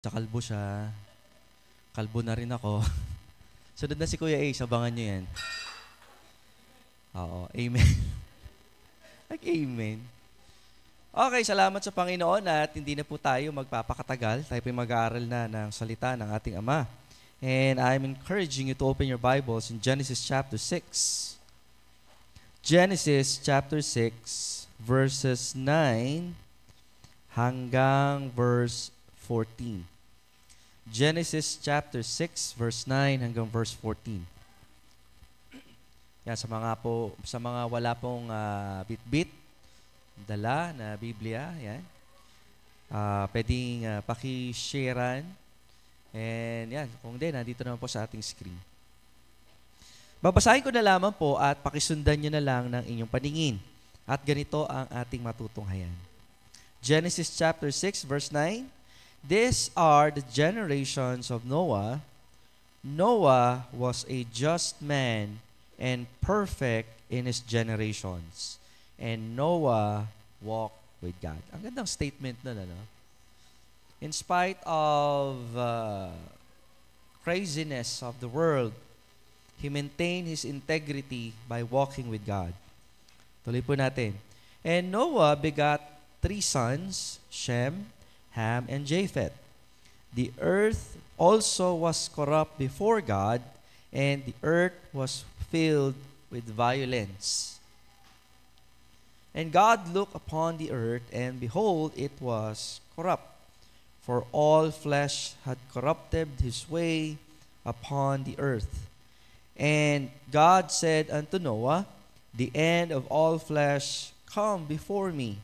Sa kalbo siya. Kalbo na rin ako. Sunod na si Kuya Ace, abangan nyo yan. Oo, amen. Nag-amen. Okay, salamat sa Panginoon at hindi na po tayo magpapakatagal. Tayo po mag-aaral na ng salita ng ating Ama. And I'm encouraging you to open your Bibles in Genesis chapter 6. Genesis chapter 6, verses 9 hanggang verse 14. Genesis chapter 6, verse 9 hanggang verse 14. Yan, sa mga wala pong bit-bit, dala na Biblia, yan. Pwedeng paki-sharean. And yan, kung hindi, nandito naman po sa ating screen. Babasahin ko na lamang po at pakisundan nyo na lang ng inyong paningin. At ganito ang ating matutunghayan. Genesis chapter 6, verse 9. These are the generations of Noah. Noah was a just man and perfect in his generations. And Noah walked with God. Ang gandang statement nun, ano? In spite of craziness of the world, he maintained his integrity by walking with God. Tuloy po natin. And Noah begot 3 sons, Shem, Ham, and Japheth. The earth also was corrupt before God, and the earth was filled with violence. And God looked upon the earth, and behold, it was corrupt. For all flesh had corrupted his way upon the earth. And God said unto Noah, the end of all flesh come before me,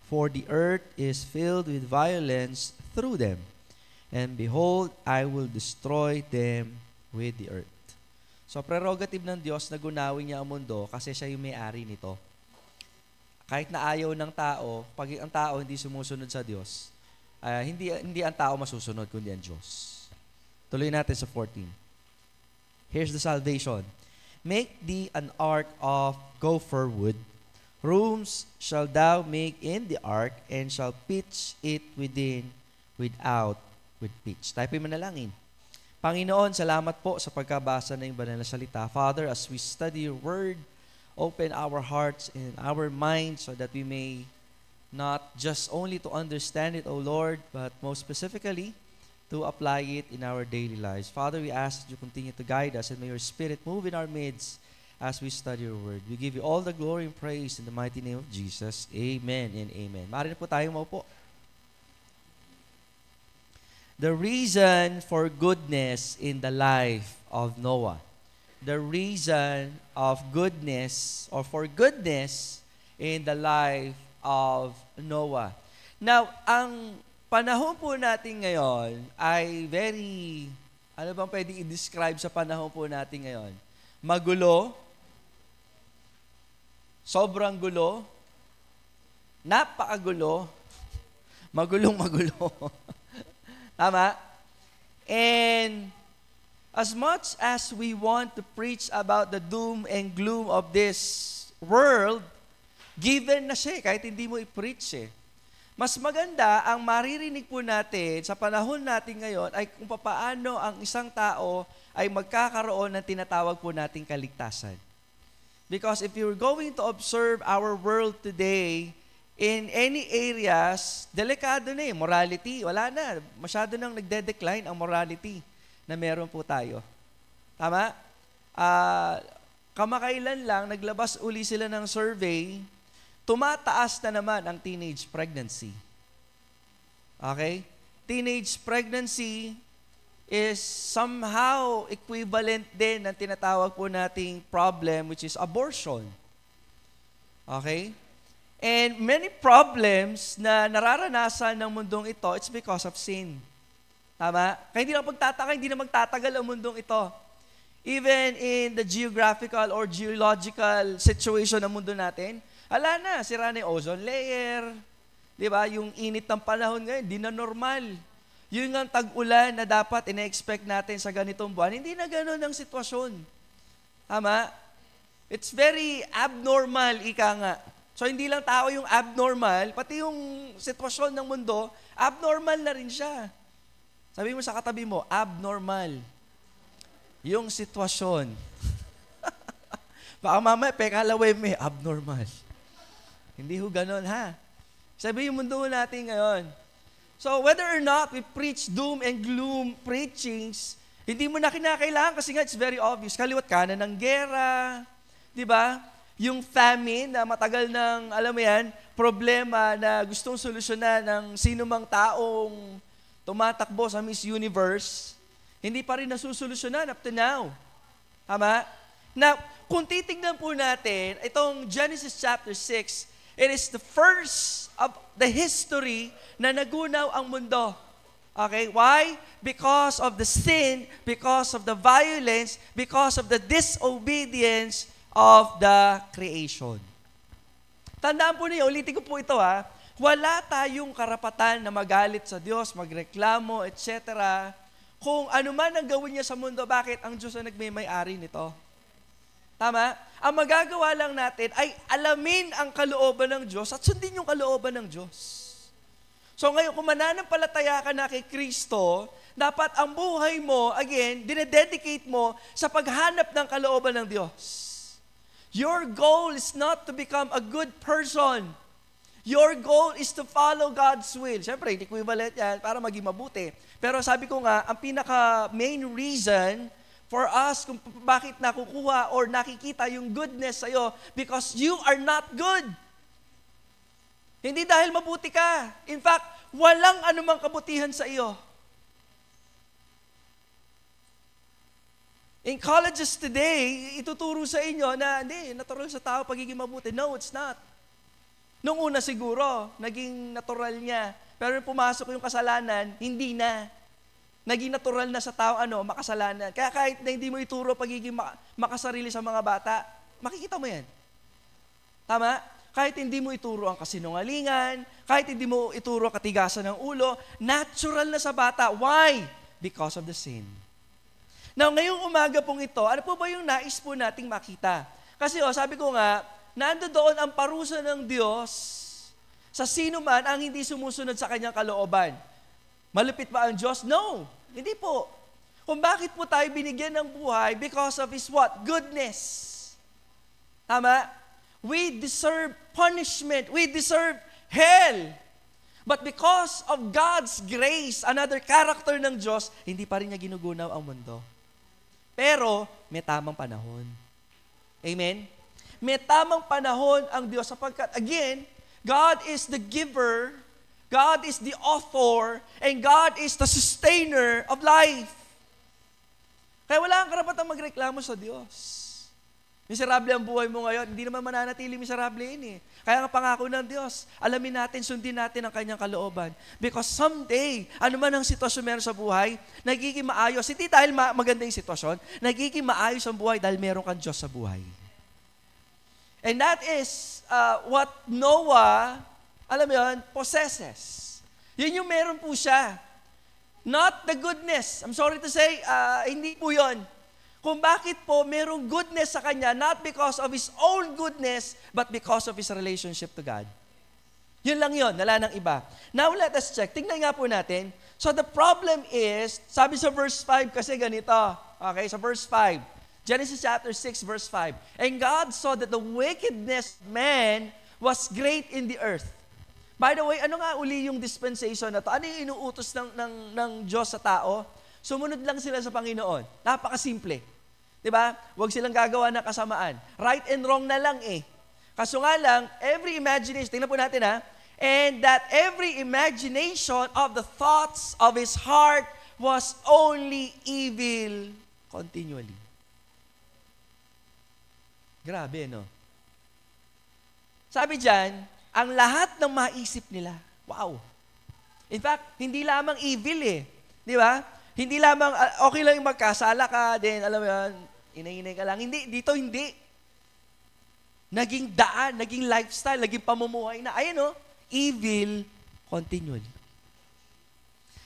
for the earth is filled with violence through them. And behold, I will destroy them with the earth. So, prerogative ng Diyos na gunawin niya ang mundo kasi siya yung may-ari nito. Kahit na ayaw ng tao, pag ang tao hindi sumusunod sa Diyos, hindi ang tao masusunod, kundi ang Diyos. Tuloy natin sa 14. Here's the salvation. Make thee an ark of gopher wood. Rooms shall thou make in the ark, and shall pitch it within, without, with pitch. Tayo po'y manalangin. Panginoon, salamat po sa pagkabasa ng banal na salita. Father, as we study your word, open our hearts and our minds so that we may not just only to understand it, O Lord, but most specifically, to apply it in our daily lives. Father, we ask that you continue to guide us and may your Spirit move in our midst as we study your word. We give you all the glory and praise in the mighty name of Jesus. Amen and amen. Maaari na po tayo maupo. The reason for goodness in the life of Noah. The reason of goodness or for goodness in the life of Noah. Now, ang panahon po natin ngayon ay very, ano bang pwede i-describe sa panahon po natin ngayon? Magulo, sobrang gulo, napakagulo, magulong-magulo. Tama? And as much as we want to preach about the doom and gloom of this world, given na siya, kahit hindi mo i-preach eh. Mas maganda ang maririnig po natin sa panahon natin ngayon ay kung paano ang isang tao ay magkakaroon ng tinatawag po nating kaligtasan. Because if you're going to observe our world today, in any areas, delikado na eh. Morality, wala na. Masyado nang nagde-decline ang morality na meron po tayo. Tama? Kamakailan lang, naglabas uli sila ng survey, tumataas na naman ang teenage pregnancy. Okay? Teenage pregnancy is somehow equivalent din ng tinatawag po nating problem, which is abortion. Okay? And many problems na nararanasan ng mundong ito, it's because of sin. Tama? Kaya hindi na magtatagal ang mundong ito. Even in the geographical or geological situation ng mundo natin, ala na, sira na yung ozone layer. Di ba? Yung init ng panahon ngayon, di na normal. Yung ang tag-ulan na dapat ina-expect natin sa ganitong buwan, hindi na gano'n ang sitwasyon. Tama? It's very abnormal, ika nga. So, hindi lang tao yung abnormal, pati yung sitwasyon ng mundo, abnormal na rin siya. Sabi mo sa katabi mo, abnormal. Yung sitwasyon. Baka mamaya, pekalaway may abnormal. Hindi ho ganon, ha? Sabi yung mundo natin ngayon. So, whether or not we preach doom and gloom preachings, hindi mo na kinakailangan kasi nga it's very obvious. Kaliwat kanan ng gera, di ba? Yung famine na matagal ng, alam mo yan, problema na gustong solusyonan ng sino mang taong tumatakbo sa Miss Universe, hindi pa rin nasusolusyonan up to now. Tama? Now, kung titignan po natin, itong Genesis chapter 6, it is the first of the history na nagunaw ang mundo. Okay? Why? Because of the sin, because of the violence, because of the disobedience of the creation. Tandaan po niyo, ulitin ko po ito ha, wala tayong karapatan na magalit sa Diyos, magreklamo, etc. Kung ano man ang gawin niya sa mundo, bakit? Ang Diyos ang nagmay-ari nito. Tama? Ang magagawa lang natin ay alamin ang kalooban ng Diyos at sundin yung kalooban ng Diyos. So ngayon, kung mananampalataya ka na kay Kristo, dapat ang buhay mo, again, dinededicate mo sa paghanap ng kalooban ng Diyos. Your goal is not to become a good person. Your goal is to follow God's will. Siyempre, equivalent yan para maging mabuti. Pero sabi ko nga, ang pinaka-main reason for us kung bakit nakukuha or nakikita yung goodness sa'yo, because you are not good. Hindi dahil mabuti ka. In fact, walang anumang kabutihan sa iyo. In colleges today, ituturo sa inyo na hindi, natural sa tao pagiging mabuti. No, it's not. Nung una siguro, naging natural niya. Pero nung pumasok yung kasalanan, hindi na. Naging natural na sa tao, makasalanan. Kaya kahit na hindi mo ituro pagiging makasarili sa mga bata, makikita mo yan. Tama? Kahit hindi mo ituro ang kasinungalingan, kahit hindi mo ituro katigasan ng ulo, natural na sa bata. Why? Because of the sin. Now, ngayong umaga pong ito, ano po ba yung nais po nating makita? Kasi sabi ko nga, nandoon ang parusa ng Diyos sa sino man ang hindi sumusunod sa kanyang kalooban. Malupit ba ang Diyos? No, hindi po. Kung bakit po tayo binigyan ng buhay? Because of His what? Goodness. Tama? We deserve punishment. We deserve hell. But because of God's grace, another character ng Diyos, hindi pa rin niya ginugunaw ang mundo. Pero, may tamang panahon. Amen? May tamang panahon ang Diyos sapagkat, again, God is the giver, God is the author, and God is the sustainer of life. Kaya wala kang karapatang magreklamo sa Diyos. Miserable ang buhay mo ngayon, hindi naman mananatili miserable yun eh. Kaya ang pangako ng Diyos, alamin natin, sundin natin ang kanyang kalooban. Because someday, ano man ang sitwasyon meron sa buhay, nagiging maayos. Hindi dahil maganda yung sitwasyon, nagiging maayos ang buhay dahil meron kang Diyos sa buhay. And that is what Noah, alam mo yun, possesses. Yun yung meron po siya. Not the goodness. I'm sorry to say, hindi po yun. Kung bakit po merong goodness sa kanya, not because of his own goodness, but because of his relationship to God. Yun lang yun, wala nang iba. Now let us check. Tingnan nga po natin. So the problem is, sabi sa verse 5 kasi ganito. Okay, sa verse 5. Genesis chapter 6 verse 5. And God saw that the wickedness of man was great in the earth. By the way, ano nga uli yung dispensation na to? Ano yung inuutos ng Diyos sa tao? Sumunod lang sila sa Panginoon. Napakasimple. Diba? Huwag silang gagawa ng kasamaan. Right and wrong na lang eh. Kaso nga lang, every imagination, tingnan po natin ha, and that every imagination of the thoughts of his heart was only evil continually. Grabe, no? Sabi dyan, ang lahat ng maisip nila, wow. In fact, hindi lamang evil eh. Di ba? Hindi lamang, okay lang yung magkasala ka, then alam mo yan, inay-inay ka lang. Hindi, dito hindi. Naging daan, naging lifestyle, naging pamumuhay na, ayun evil continually.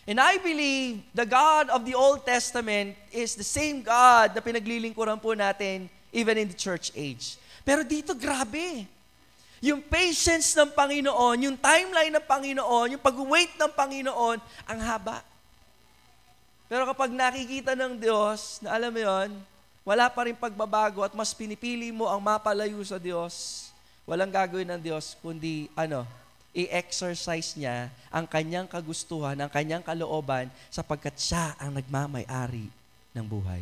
And I believe the God of the Old Testament is the same God na pinaglilingkuran po natin even in the church age. Pero dito, grabe. Yung patience ng Panginoon, yung timeline ng Panginoon, yung pag-wait ng Panginoon, ang haba. Pero kapag nakikita ng Diyos, na alam mo yon, wala pa rin pagbabago at mas pinipili mo ang mapalayo sa Diyos, walang gagawin ng Diyos, kundi i-exercise niya ang kanyang kagustuhan, ang kanyang kalooban, sapagkat siya ang nagmamay-ari ng buhay.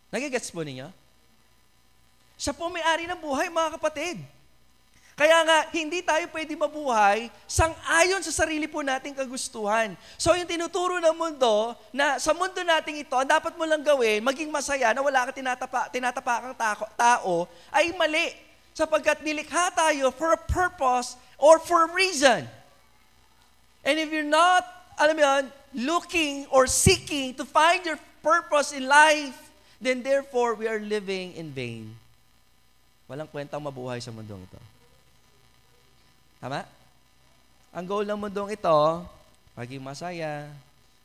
Nagigets po ninyo? Siya po may-ari ng buhay, mga kapatid. Kaya nga, hindi tayo pwede mabuhay sang-ayon sa sarili po nating kagustuhan. So, yung tinuturo ng mundo, na sa mundo nating ito, dapat mo lang gawin, maging masaya na wala ka tinatapakang tao, ay mali. Sapagkat nilikha tayo for a purpose or for a reason. And if you're not, alam mo yun, looking or seeking to find your purpose in life, then therefore, we are living in vain. Walang kwentang mabuhay sa mundong ito. Tama? Ang goal ng mundong ito, maging masaya,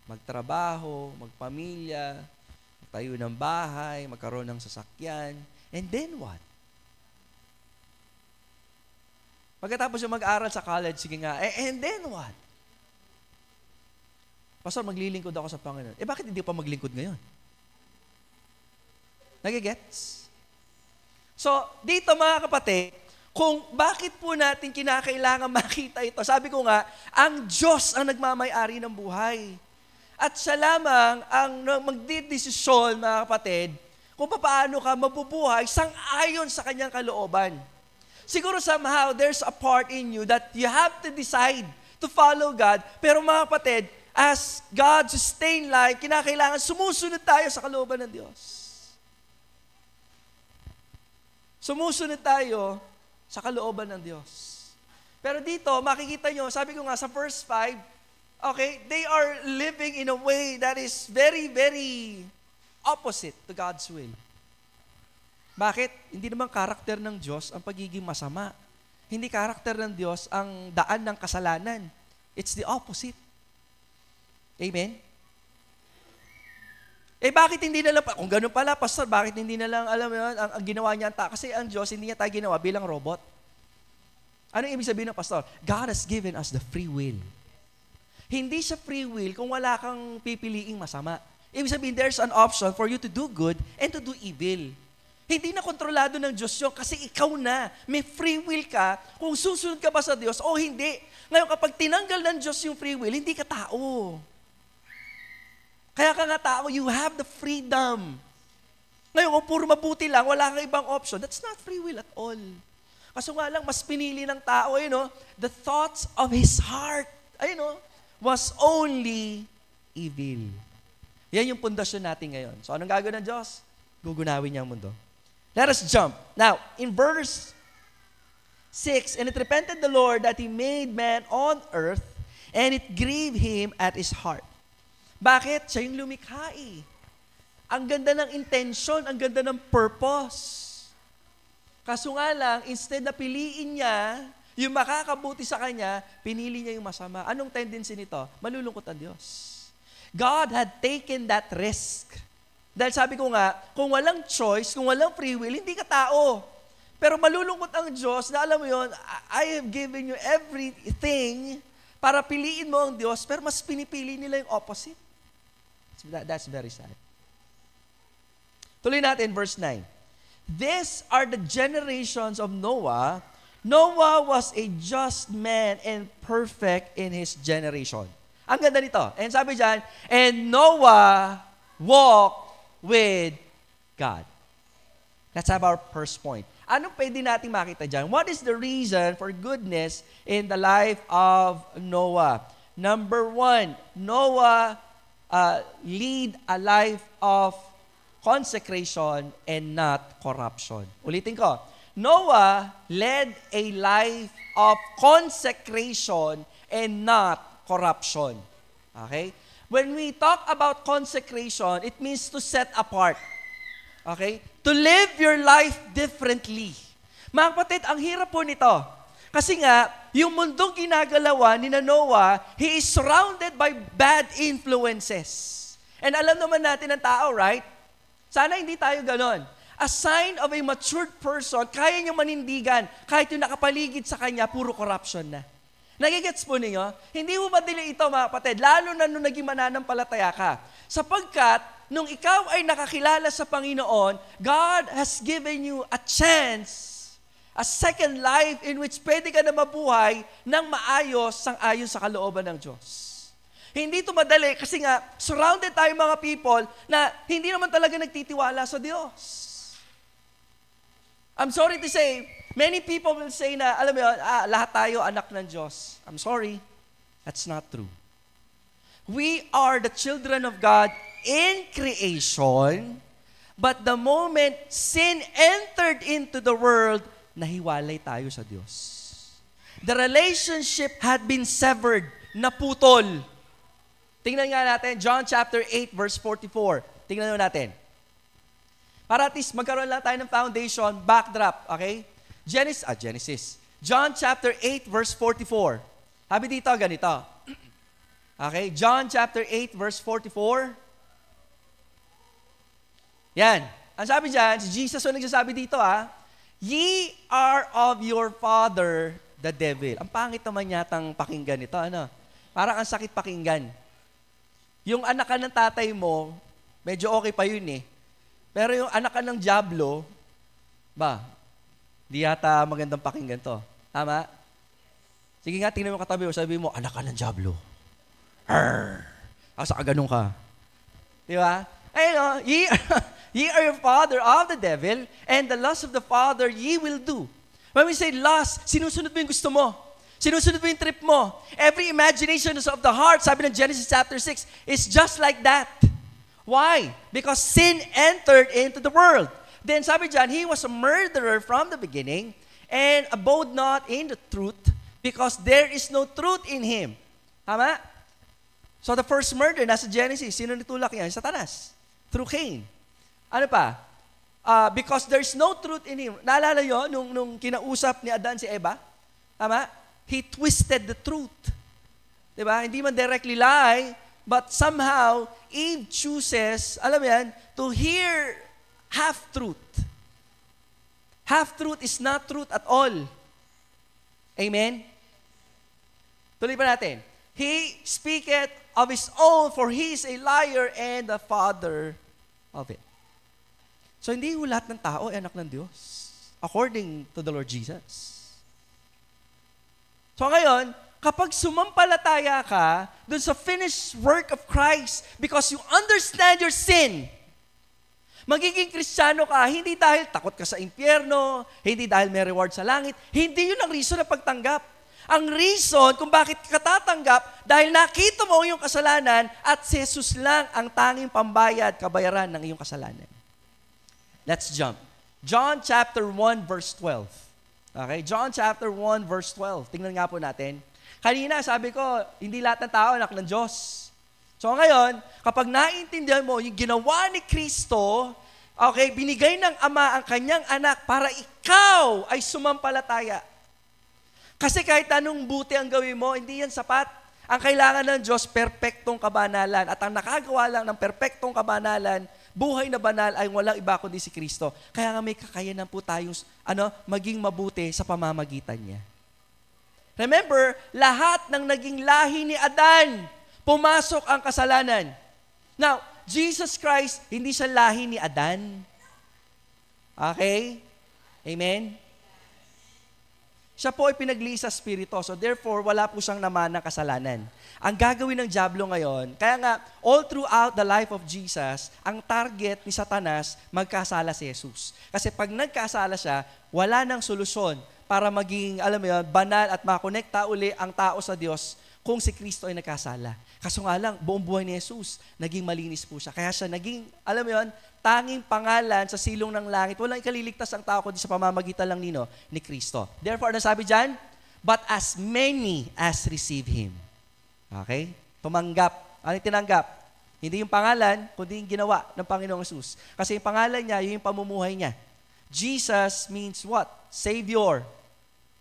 magtrabaho, magpamilya, magtayo ng bahay, magkaroon ng sasakyan, and then what? Pagkatapos yung mag-aral sa college, sige nga, and then what? Pastor, maglilingkod ako sa Panginoon. Bakit hindi pa maglingkod ngayon? Nagigets? So, dito mga kapatid, kung bakit po natin kinakailangan makita ito, sabi ko nga, ang Diyos ang nagmamay-ari ng buhay. At siya lamang ang magdidesisyon, mga kapatid, kung paano ka mabubuhay sang-ayon sa kanyang kalooban. Siguro somehow, there's a part in you that you have to decide to follow God. Pero mga kapatid, as God sustain life, kinakailangan sumusunod tayo sa kalooban ng Diyos. Sumusunod tayo sa kalooban ng Diyos. Pero dito, makikita nyo, sabi ko nga sa verse 5, okay, they are living in a way that is very, very opposite to God's will. Bakit? Hindi naman karakter ng Diyos ang pagiging masama. Hindi karakter ng Diyos ang daan ng kasalanan. It's the opposite. Amen? Bakit hindi na lang, kung ganun pala, Pastor, bakit hindi na lang, alam mo yun, ang ginawa niya, kasi ang Diyos, hindi niya tayo ginawa bilang robot. Ano ibig sabihin ng Pastor? God has given us the free will. Hindi siya free will kung wala kang pipiliing masama. Ibig sabihin, there's an option for you to do good and to do evil. Hindi na kontrolado ng Diyos yun kasi ikaw na, may free will ka kung susunod ka ba sa Diyos o hindi. Ngayon, kapag tinanggal ng Diyos yung free will, hindi ka tao. Kaya ka nga tao, you have the freedom. Ngayon, kung puro mabuti lang, wala kang ibang option, that's not free will at all. Kaso nga lang, mas pinili ng tao, the thoughts of his heart, was only evil. Yan yung pundasyon natin ngayon. So, anong gagawin ng Diyos? Gugunawin niya ang mundo. Let us jump. Now, in verse 6, and it repented the Lord that He made man on earth, and it grieved Him at His heart. Bakit? Siya yung lumikha eh. Ang ganda ng intention, ang ganda ng purpose. Kaso nga lang, instead na piliin niya yung makakabuti sa kanya, pinili niya yung masama. Anong tendency nito? Malulungkot ang Diyos. God had taken that risk. Dahil sabi ko nga, kung walang choice, kung walang free will, hindi ka tao. Pero malulungkot ang Diyos na alam mo yun, I have given you everything para piliin mo ang Diyos, pero mas pinipili nila yung opposite. That's very sad. Tuloy natin, verse 9. These are the generations of Noah. Noah was a just man and perfect in his generation. Ang ganda nito. And sabi dyan, and Noah walked with God. Let's have our first point. Anong pwede nating makita dyan? What is the reason for goodness in the life of Noah? Number 1, Noah lead a life of consecration and not corruption. Ulitin ko. Noah led a life of consecration and not corruption. Okay? When we talk about consecration, it means to set apart. Okay? To live your life differently. Mga kapatid, ang hirap po nito. Kasi nga, yung mundong ginagalawan ni Noah, he is surrounded by bad influences. And alam naman natin ang tao, right? Sana hindi tayo ganon. A sign of a matured person, kaya niyang manindigan, kahit yung nakapaligid sa kanya, puro corruption na. Nagigets po ninyo? Hindi mo madali ito, mga kapatid, lalo na nung naging mananampalataya ka. Sapagkat, nung ikaw ay nakakilala sa Panginoon, God has given you a chance, a second life in which pwede ka na mabuhay ng maayos sang-ayon sa kalooban ng Diyos. Hindi ito madali kasi nga, surrounded tayo mga people na hindi naman talaga nagtitiwala sa Diyos. I'm sorry to say, many people will say na, alam mo yun, lahat tayo anak ng Diyos. I'm sorry, that's not true. We are the children of God in creation, but the moment sin entered into the world, nahiwalay tayo sa Diyos. The relationship had been severed, naputol. Tingnan nga natin, John chapter 8, verse 44. Tingnan natin. Para at least magkaroon lang tayo ng foundation, backdrop, okay? Genesis. John chapter 8, verse 44. Sabi dito, ganito. Okay, John chapter 8, verse 44. Yan. Ang sabi dyan, si Jesus ang nagsasabi dito, Ye are of your father, the devil. Ang pangit naman yatang pakinggan ito, ano? Parang ang sakit pakinggan. Yung anak ka ng tatay mo, medyo okay pa yun eh. Pero yung anak ka ng diablo, di yata magandang pakinggan to. Tama? Sige nga, tingnan mo katabi mo, sabi mo, anak ka ng diablo. Asa ka ganun ka. Di ba? Ayun, ye are your father of the devil, and the lust of the father ye will do. When we say lust, sinusunod mo yung gusto mo. Sinusunod mo yung trip mo. Every imagination of the heart, sabi ng Genesis chapter 6, is just like that. Why? Because sin entered into the world. Then sabi dyan, he was a murderer from the beginning and abode not in the truth because there is no truth in him. Tama? So the first murder, nasa Genesis, sino nitulak yan? Satanas. Through Cain. Ano pa? Because there's no truth in him. Naalala nyo, nung kinausap ni Adan si Eva? Tama? He twisted the truth. Diba? Hindi man directly lie, but somehow, Eve chooses, alam yan, to hear half-truth. Half-truth is not truth at all. Amen? Tuloy pa natin. He speaketh of his own, for he is a liar and the father of it. So, hindi ho lahat ng tao ay anak ng Diyos, according to the Lord Jesus. So ngayon, kapag sumampalataya ka dun sa finished work of Christ because you understand your sin, magiging Kristiyano ka, hindi dahil takot ka sa impyerno, hindi dahil may reward sa langit, hindi yun ang reason na pagtanggap. Ang reason kung bakit ka tatanggap, dahil nakita mo yung kasalanan at si Jesus lang ang tanging pambayad, kabayaran ng iyong kasalanan. Let's jump. John chapter 1 verse 12. Okay, John chapter 1 verse 12. Tingnan nga po natin. Kanina sabi ko, hindi lahat ng tao anak ng Diyos. So ngayon, kapag naiintindihan mo yung ginawa ni Kristo, okay, binigay ng Ama ang kanyang anak para ikaw ay sumampalataya. Kasi kahit anong buti ang gawin mo, hindi yan sapat. Ang kailangan ng Diyos, perpektong kabanalan. At ang nakagawa lang ng perpektong kabanalan, buhay na banal ay walang iba kundi si Kristo. Kaya nga may kakayanan po tayong maging mabuti sa pamamagitan niya. Remember, lahat ng naging lahi ni Adan, pumasok ang kasalanan. Now, Jesus Christ, hindi siya lahi ni Adan. Okay? Amen? Siya po ay pinagli sa Espiritu. So therefore, wala po siyang naman ng kasalanan. Ang gagawin ng dyablo ngayon, kaya nga, all throughout the life of Jesus, ang target ni Satanas, magkasala si Jesus. Kasi pag nagkasala siya, wala nang solusyon para maging, alam mo yun, banal at makonekta uli ang tao sa Diyos kung si Kristo ay nagkasala. Kaso nga lang, buong buhay ni Jesus, naging malinis po siya. Kaya siya naging, alam mo yun, tanging pangalan sa silong ng langit. Walang ikaliligtas ang tao kundi sa pamamagitan lang ni Kristo. Therefore, ano sabi dyan? But as many as receive Him. Okay? Tumanggap. Ano yung tinanggap? Hindi yung pangalan, kundi yung ginawa ng Panginoong Jesus. Kasi yung pangalan niya, yun yung pamumuhay niya. Jesus means what? Savior.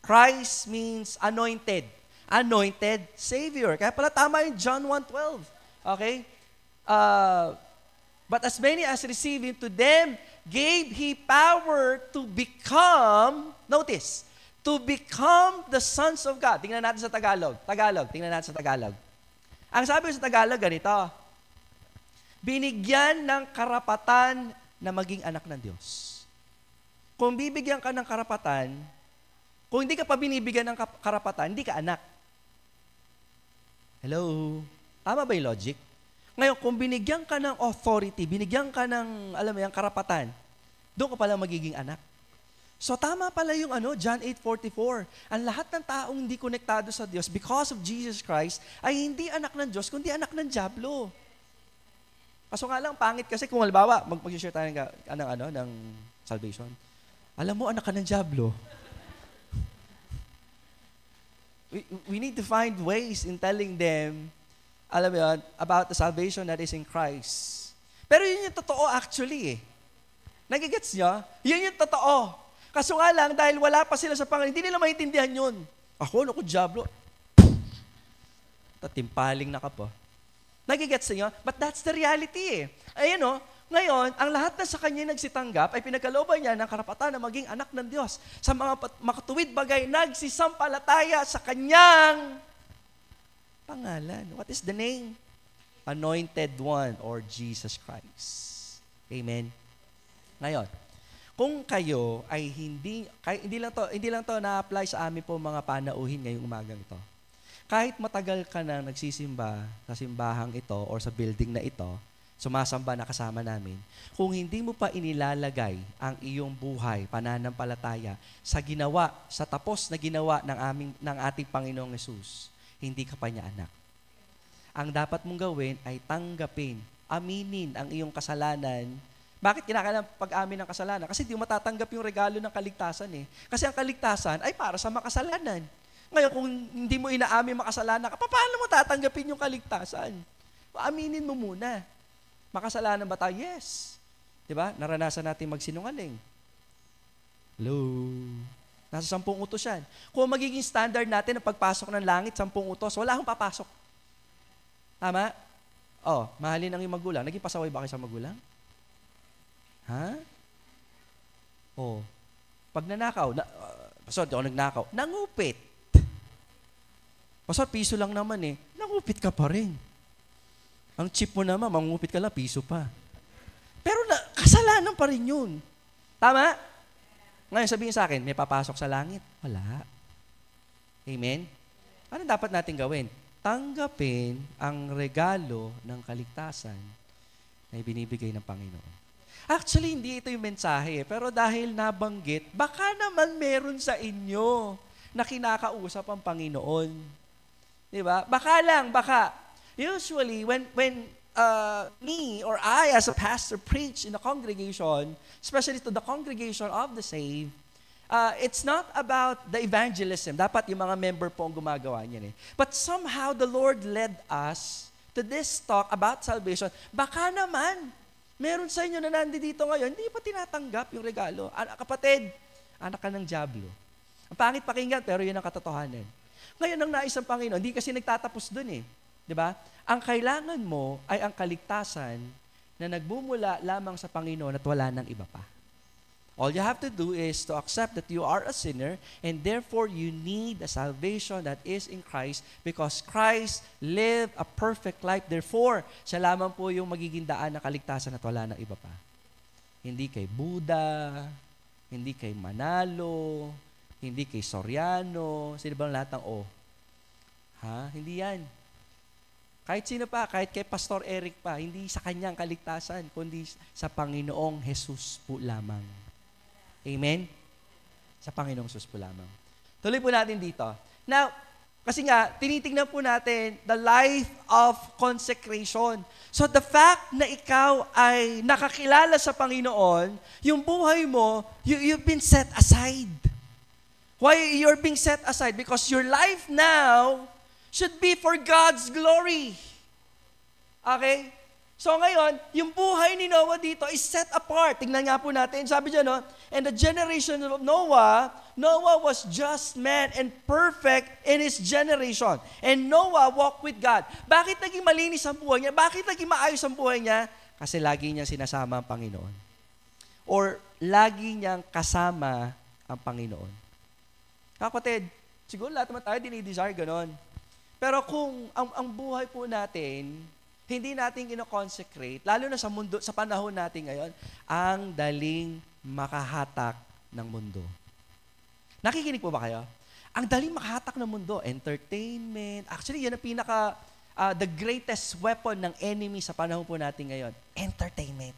Christ means anointed. Anointed Savior. Kaya pala tama yung John 1:12. Okay? But as many as received Him, to them gave He power to become, notice, To become the sons of God. Tingnan natin sa Tagalog. Tingnan natin sa Tagalog. Ang sabi sa Tagalog, ganito. Binigyan ng karapatan na maging anak ng Diyos. Kung bibigyan ka ng karapatan, kung hindi ka pa binibigyan ng karapatan, hindi ka anak. Hello? Tama ba yung logic? Ngayon, kung binigyan ka ng authority, binigyan ka ng, alam mo yan, karapatan, doon ka pala magiging anak. So tama pala yung John 8:44. Ang lahat ng taong hindi konektado sa Diyos because of Jesus Christ ay hindi anak ng Diyos, kundi anak ng dyablo. Kaso nga lang, pangit kasi kung halimbawa, mag-share tayo ng salvation. Alam mo, anak ka ng dyablo. We need to find ways in telling them, alam mo yun, about the salvation that is in Christ. Pero yun yung totoo actually eh. Nagigets nyo? Yun yung totoo. Kaso nga lang, dahil wala pa sila sa Panginoon, hindi nila maintindihan yun. Ako, dyablo. Tatimpaling na ka po. Nagigets nyo? But that's the reality eh. Ayan o, ngayon, ang lahat na sa kanya nagsitanggap ay pinagkalooban niya ng karapatan na maging anak ng Diyos. Sa mga makatuwid bagay, nagsisampalataya sa kanyang pangalan. What is the name? Anointed One or Jesus Christ. Amen. Ngayon, kung kayo ay hindi lang to na-apply sa amin po mga panauhin ngayong umagang ito. Kahit matagal ka na nagsisimba sa simbahang ito or sa building na ito, sumasamba na kasama namin, kung hindi mo pa inilalagay ang iyong buhay, pananampalataya, sa tapos na ginawa ng ating Panginoong Hesus, hindi ka pa niya anak. Ang dapat mong gawin ay tanggapin, aminin ang iyong kasalanan. Bakit kinakailangan pag-amin ng kasalanan? Kasi di mo matatanggap yung regalo ng kaligtasan eh. Kasi ang kaligtasan ay para sa makasalanan. Ngayon, kung hindi mo inaamin makasalanan ka, paano mo tatanggapin yung kaligtasan? Aminin mo muna. Makasalanan ba tayo? Yes. Diba? Naranasan natin magsinungaling. Hello? Nasa 10 utos yan. Kung magiging standard natin na pagpasok ng langit, 10 utos, wala akong papasok. Tama? Mahalin ang iyong magulang. Naging pasaway ba kayo sa magulang? Ha? Pag nanakaw, pastor, di ako nagnakaw, nangupit. Pastor, piso lang naman eh. Nangupit ka pa rin. Ang cheap mo naman, mangupit ka lang, piso pa. Pero kasalanan pa rin yun. Tama? Ngayon, sabihin sa akin, may papasok sa langit? Wala. Amen? Ano dapat natin gawin? Tanggapin ang regalo ng kaligtasan na ibinibigay ng Panginoon. Actually, hindi ito yung mensahe, pero dahil nabanggit, baka naman meron sa inyo na kinakausap ang Panginoon. Diba? Baka. Usually, when me or I as a pastor preach in the congregation, especially to the congregation of the saved, it's not about the evangelism. Dapat yung mga member po ang gumagawa niyan eh. But somehow the Lord led us to this talk about salvation. Baka naman, meron sa inyo na nandito ngayon, hindi pa tinatanggap yung regalo. Kapatid, anak ka ng dyablo. Ang pangit pakinggan, pero yun ang katotohanan. Ngayon, ang nais ng Panginoon, hindi kasi nagtatapos dun eh. Diba? Ang kailangan mo ay ang kaligtasan na nagbumula lamang sa Panginoon at wala nang iba pa. All you have to do is to accept that you are a sinner and therefore you need a salvation that is in Christ because Christ lived a perfect life. Therefore, siya lamang po yung magiging daan ng kaligtasan at wala nang iba pa. Hindi kay Buddha, hindi kay Manalo, hindi kay Soriano, sino ba lahat ng O? Hindi yan. Kahit sino pa, kahit kay Pastor Eric pa, hindi sa kanyang kaligtasan, kundi sa Panginoong Jesus po lamang. Amen? Sa Panginoong Jesus po lamang. Tuloy po natin dito. Now, kasi nga, tinitingnan po natin the life of consecration. So the fact na ikaw ay nakakilala sa Panginoon, yung buhay mo, you've been set aside. Why you're being set aside? Because your life now should be for God's glory. Okay? So ngayon, yung buhay ni Noah dito is set apart. Tingnan nga po natin. Sabi dyan, no? And the generation of Noah was just man and perfect in his generation. And Noah walked with God. Bakit naging malinis ang buhay niya? Bakit naging maayos ang buhay niya? Kasi lagi niyang sinasama ang Panginoon. Or lagi niyang kasama ang Panginoon. Kapatid, siguro lahat naman tayo dinidesire ganon. Pero kung ang buhay po natin, hindi natin kinoconsecrate, lalo na sa mundo, sa panahon natin ngayon, ang daling makahatak ng mundo. Nakikinig po ba kayo? Ang daling makahatak ng mundo, entertainment. Actually, yan ang the greatest weapon ng enemy sa panahon po natin ngayon, entertainment.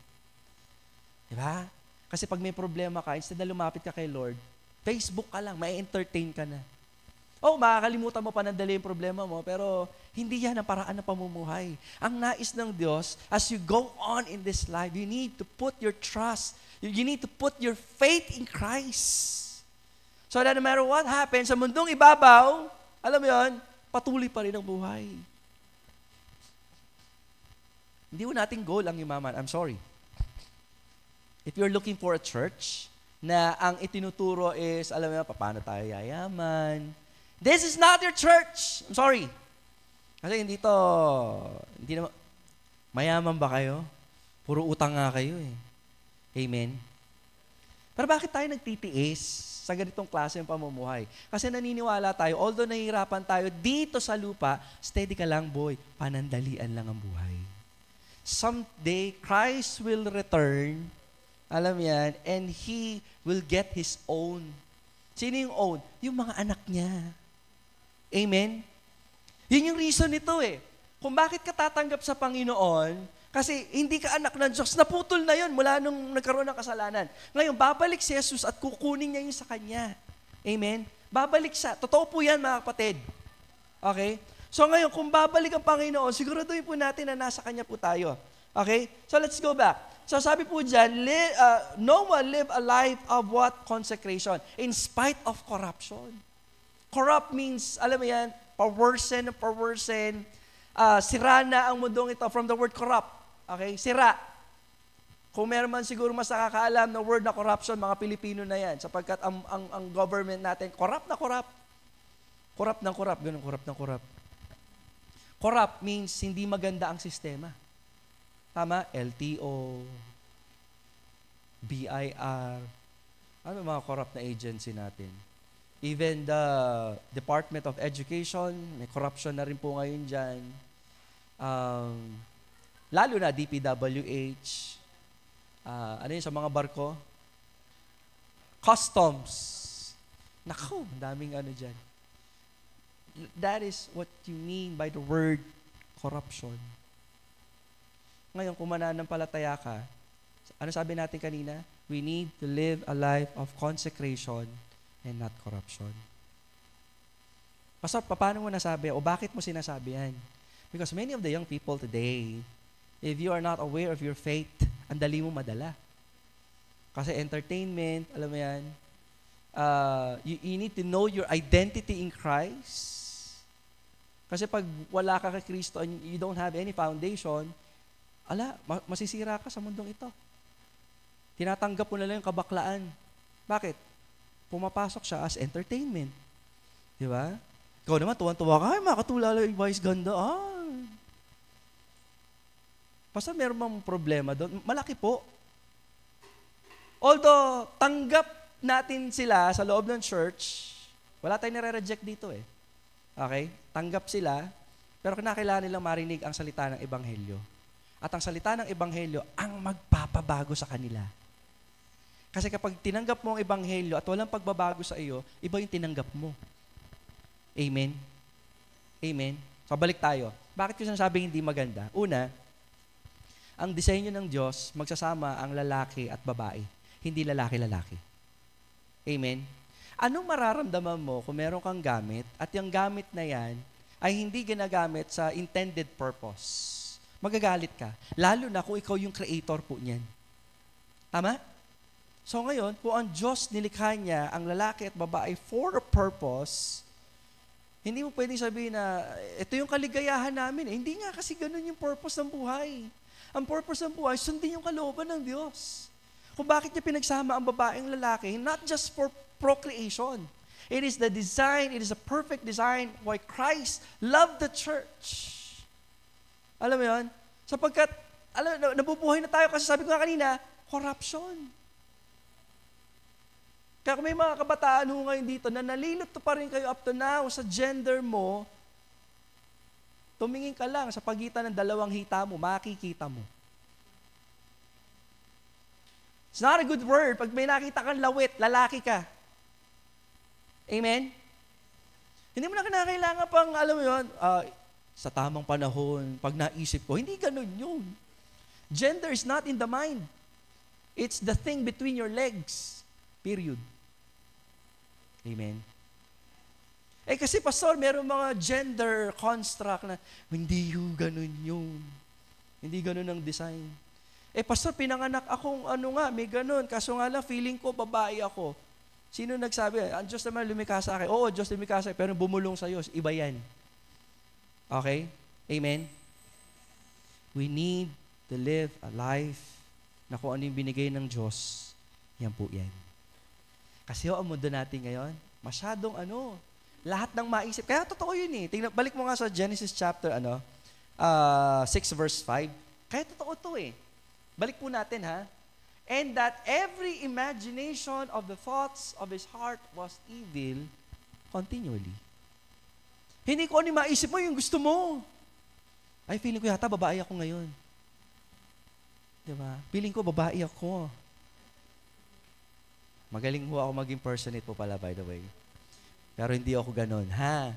Diba? Kasi pag may problema ka, instead na lumapit ka kay Lord, Facebook ka lang, may entertain ka na. Makakalimutan mo pa ng dali yung problema mo, pero hindi yan ang paraan ng pamumuhay. Ang nais ng Diyos, as you go on in this life, you need to put your trust, you need to put your faith in Christ. So that no matter what happens, sa mundong ibabaw, alam mo yun, patuloy pa rin ang buhay. Hindi mo nating goal ang yumaman. I'm sorry. If you're looking for a church na ang itinuturo is, alam mo, paano tayo yayaman, this is not your church. I'm sorry. Kasi hindi naman, mayaman ba kayo? Puro utang nga kayo eh. Amen? Pero bakit tayo nagtitiis sa ganitong klase ng pamumuhay? Kasi naniniwala tayo, although nahihirapan tayo dito sa lupa, steady ka lang boy, panandalian lang ang buhay. Someday, Christ will return, alam yan, and He will get His own. Sino yung own? Yung mga anak niya. Amen? Yun yung reason nito eh. Kung bakit ka tatanggap sa Panginoon, kasi hindi ka anak ng Diyos, naputol na yun mula nung nagkaroon ng kasalanan. Ngayon, babalik si Jesus at kukunin niya yun sa Kanya. Amen? Babalik siya. Totoo po yan, mga kapatid. Okay? So ngayon, kung babalik ang Panginoon, siguraduhin po natin na nasa Kanya po tayo. Okay? So let's go back. So sabi po dyan, Noah lived a life of what? Consecration. In spite of corruption. Corrupt means, alam mo yan, perversen. Sira na ang mundong ito from the word corrupt. Okay? Sira. Kung meron man siguro mas nakakaalam na word na corruption, mga Pilipino na yan. Sapagkat ang government natin, corrupt na corrupt. Corrupt ng corrupt. Ganun, corrupt ng corrupt. Corrupt means hindi maganda ang sistema. Tama? LTO, BIR, ano mga corrupt na agency natin? Even the Department of Education, may corruption na rin po ngayon dyan. Lalo na DPWH, ano yun sa mga barko? Customs. Naku, daming ano dyan. That is what you mean by the word corruption. Ngayon, kung mananampalataya ka, ano sabi natin kanina? We need to live a life of consecration and not corruption. Pastor, paano mo nasabi? O bakit mo sinasabi yan? Because many of the young people today, if you are not aware of your faith, ang dali mo madala. Kasi entertainment, alam mo yan, you need to know your identity in Christ. Kasi pag wala ka kay Kristo and you don't have any foundation, masisira ka sa mundong ito. Tinatanggap mo na lang yung kabaklaan. Bakit? Pumapasok siya as entertainment. Di ba? Ikaw naman, tuwan-tuwa ka, makatulala yung voice ganda. Basta meron bang problema doon? Malaki po. Although, tanggap natin sila sa loob ng church, wala tayong nire-reject dito eh. Okay? Tanggap sila, pero kinakailangan nilang marinig ang salita ng Ebanghelyo. At ang salita ng Ebanghelyo ang magpapabago sa kanila. Kasi kapag tinanggap mo ang Ebanghelyo at walang pagbabago sa iyo, iba yung tinanggap mo. Amen? Amen? So, balik tayo. Bakit ko sinasabing hindi maganda? Una, ang disenyo ng Diyos, magsasama ang lalaki at babae. Hindi lalaki-lalaki. Amen? Anong mararamdaman mo kung meron kang gamit at yung gamit na yan ay hindi ginagamit sa intended purpose? Magagalit ka. Lalo na kung ikaw yung creator po niyan. Tama? So ngayon, kung ang Diyos nilikha niya ang lalaki at babae for a purpose, hindi mo pwedeng sabihin na ito yung kaligayahan namin. Hindi nga kasi ganun yung purpose ng buhay. Ang purpose ng buhay, sundin yung kalooban ng Diyos. Kung bakit niya pinagsama ang babaeng lalaki, not just for procreation. It is the design, it is a perfect design why Christ loved the church. Alam mo yun? Sapagkat, nabubuhay na tayo kasi sabi ko nga kanina, corruption. Kaya kung may mga kabataan ho ngayon dito na nalilito pa rin kayo up to now sa gender mo, tumingin ka lang sa pagitan ng dalawang hita mo, makikita mo. It's not a good word. Pag may nakita kang lawit, lalaki ka. Amen? Hindi mo na kinakailangan pang, alam mo yun, sa tamang panahon, pag naisip ko, hindi ganun yun. Gender is not in the mind. It's the thing between your legs. Period. Amen? Kasi pastor, meron mga gender construct na, hindi yung ganun yun. Hindi ganun ang design. Pastor, pinanganak akong may ganun. Kaso nga lang, feeling ko, babae ako. Sino nagsabi? Ang Diyos naman lumikha sa akin. Oo, Diyos lumikha sa akin, pero bumulong sa iyo. Iba yan. Okay? Amen? We need to live a life na kung ano yung binigay ng Diyos, yan po yan. Kasi ang mundo natin ngayon, masyadong lahat ng maisip. Kaya totoo yun eh. Balik mo nga sa Genesis chapter 6 verse 5. Kaya totoo to eh. Balik po natin ha. And that every imagination of the thoughts of his heart was evil continually. Hindi ko ano yung maisip mo, yung gusto mo. Ay, feeling ko yata babae ako ngayon. Diba? Feeling ko babae ako. Magaling ho ako mag-impersonate po pala, by the way. Pero hindi ako ganun, ha?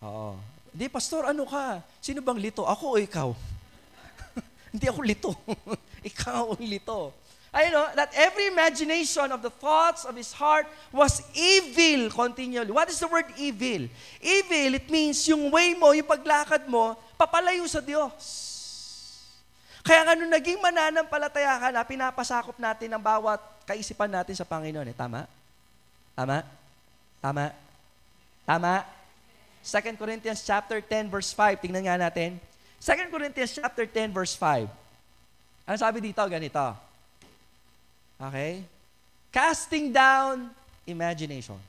Oo. Hindi, pastor, ano ka? Sino bang lito? Ako o ikaw? Hindi ako lito. Ikaw ang lito. That every imagination of the thoughts of his heart was evil continually. What is the word evil? Evil, it means yung way mo, yung paglakad mo, papalayo sa Diyos. Kaya nga nung naging mananampalataya ka na, pinapasakop natin ang bawat kaisipan natin sa Panginoon. Tama? Tama? Tama? Tama? 2 Corinthians chapter 10 verse 5. Tingnan nga natin. 2 Corinthians chapter 10 verse 5. Ano sabi dito? Ganito. Okay? Casting down imaginations.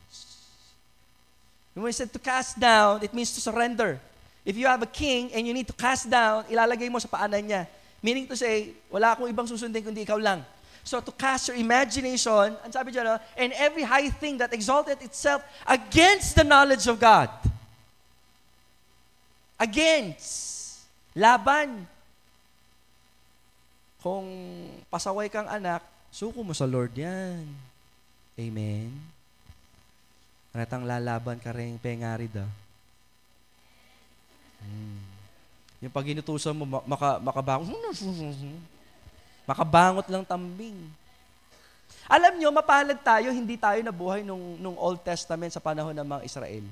When we said to cast down, it means to surrender. If you have a king and you need to cast down, ilalagay mo sa paanan niya. Meaning to say, wala akong ibang susundin kundi ikaw lang. So to cast your imagination, ang sabi dyan, and every high thing that exalted itself against the knowledge of God. Against. Laban. Kung pasaway kang anak, suko mo sa Lord yan. Amen. Natang lalaban ka rin pengarid Yung pag inutusan mo, makabangot lang tambing. Alam nyo, mapalad tayo, hindi tayo nabuhay nung Old Testament sa panahon ng mga Israel.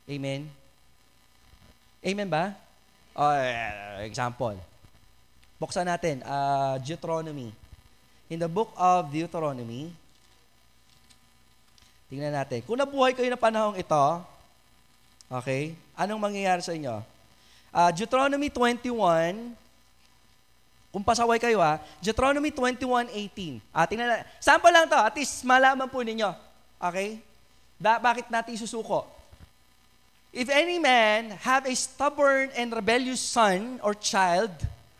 Amen? Amen ba? Example. Buksan natin, Deuteronomy. In the book of Deuteronomy, tingnan natin. Kung nabuhay kayo na panahong ito, okay, anong mangyayari sa inyo? Deuteronomy 21, kung pasaway kayo Deuteronomy 21:18. Tingnan natin. Sample lang to, at least malaman po ninyo. Okay? Bakit natin isusuko? If any man have a stubborn and rebellious son or child,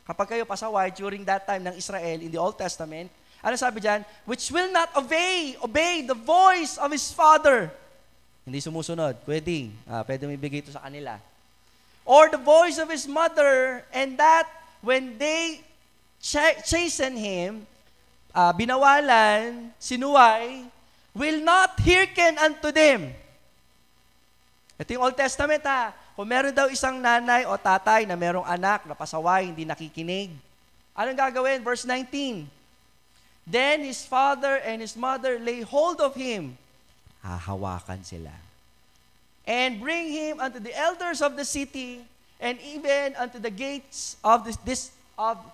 kapag kayo pasaway during that time ng Israel in the Old Testament, ano sabi dyan? Which will not obey the voice of his father. Hindi sumusunod. Pwede mo ibigay ito sa kanila. Or the voice of his mother, and that when they chasten him, binawalan, sinuway, will not hearken unto them. Ito yung Old Testament Kung meron daw isang nanay o tatay na merong anak na pasaway, hindi nakikinig, anong gagawin? Verse 19. Then his father and his mother lay hold of him. Hahawakan sila. And bring him unto the elders of the city, and even unto the gates of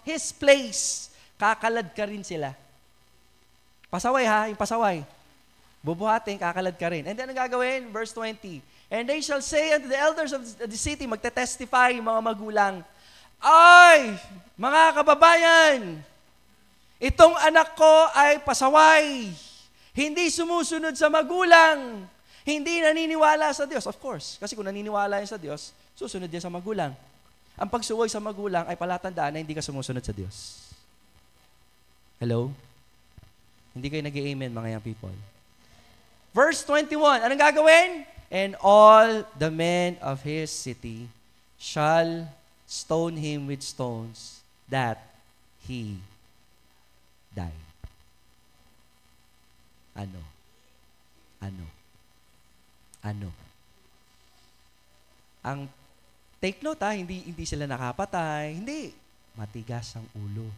his place. Kakalad ka rin sila. Pasaway yung pasaway. Bubuhatin, kakalad ka rin. And then ang gagawin? Verse 20. And they shall say unto the elders of the city, magte-testify yung mga magulang, ay, mga kababayan, itong anak ko ay pasaway. Hindi sumusunod sa magulang. Hindi naniniwala sa Diyos. Of course, kasi kung naniniwala yan sa Diyos, susunod yan sa magulang. Ang pagsuway sa magulang ay palatandaan na hindi ka sumusunod sa Diyos. Hello? Hindi kayo nag-amen, mga young people. Verse 21, anong gagawin? And all the men of his city shall stone him with stones that he died. Ano? Ang take note hindi sila nakapatay, hindi. Matigas ang ulo.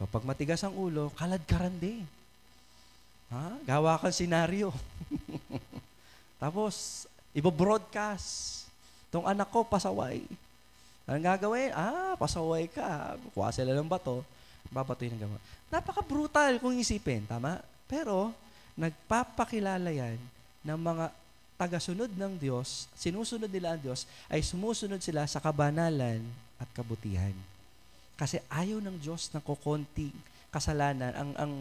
So pag matigas ang ulo, kalad-karan din. Gawa kang senaryo. Tapos, ibo-broadcast. Itong anak ko, pasaway. Anong gagawin? Pasaway ka. Kuha sila ng bato. Babatoy ng gawa. Napaka-brutal kung isipin. Tama? Pero, nagpapakilala yan ng mga tagasunod ng Diyos, sinusunod nila ang Diyos, ay sumusunod sila sa kabanalan at kabutihan. Kasi ayaw ng Diyos ng kukonting kasalanan ang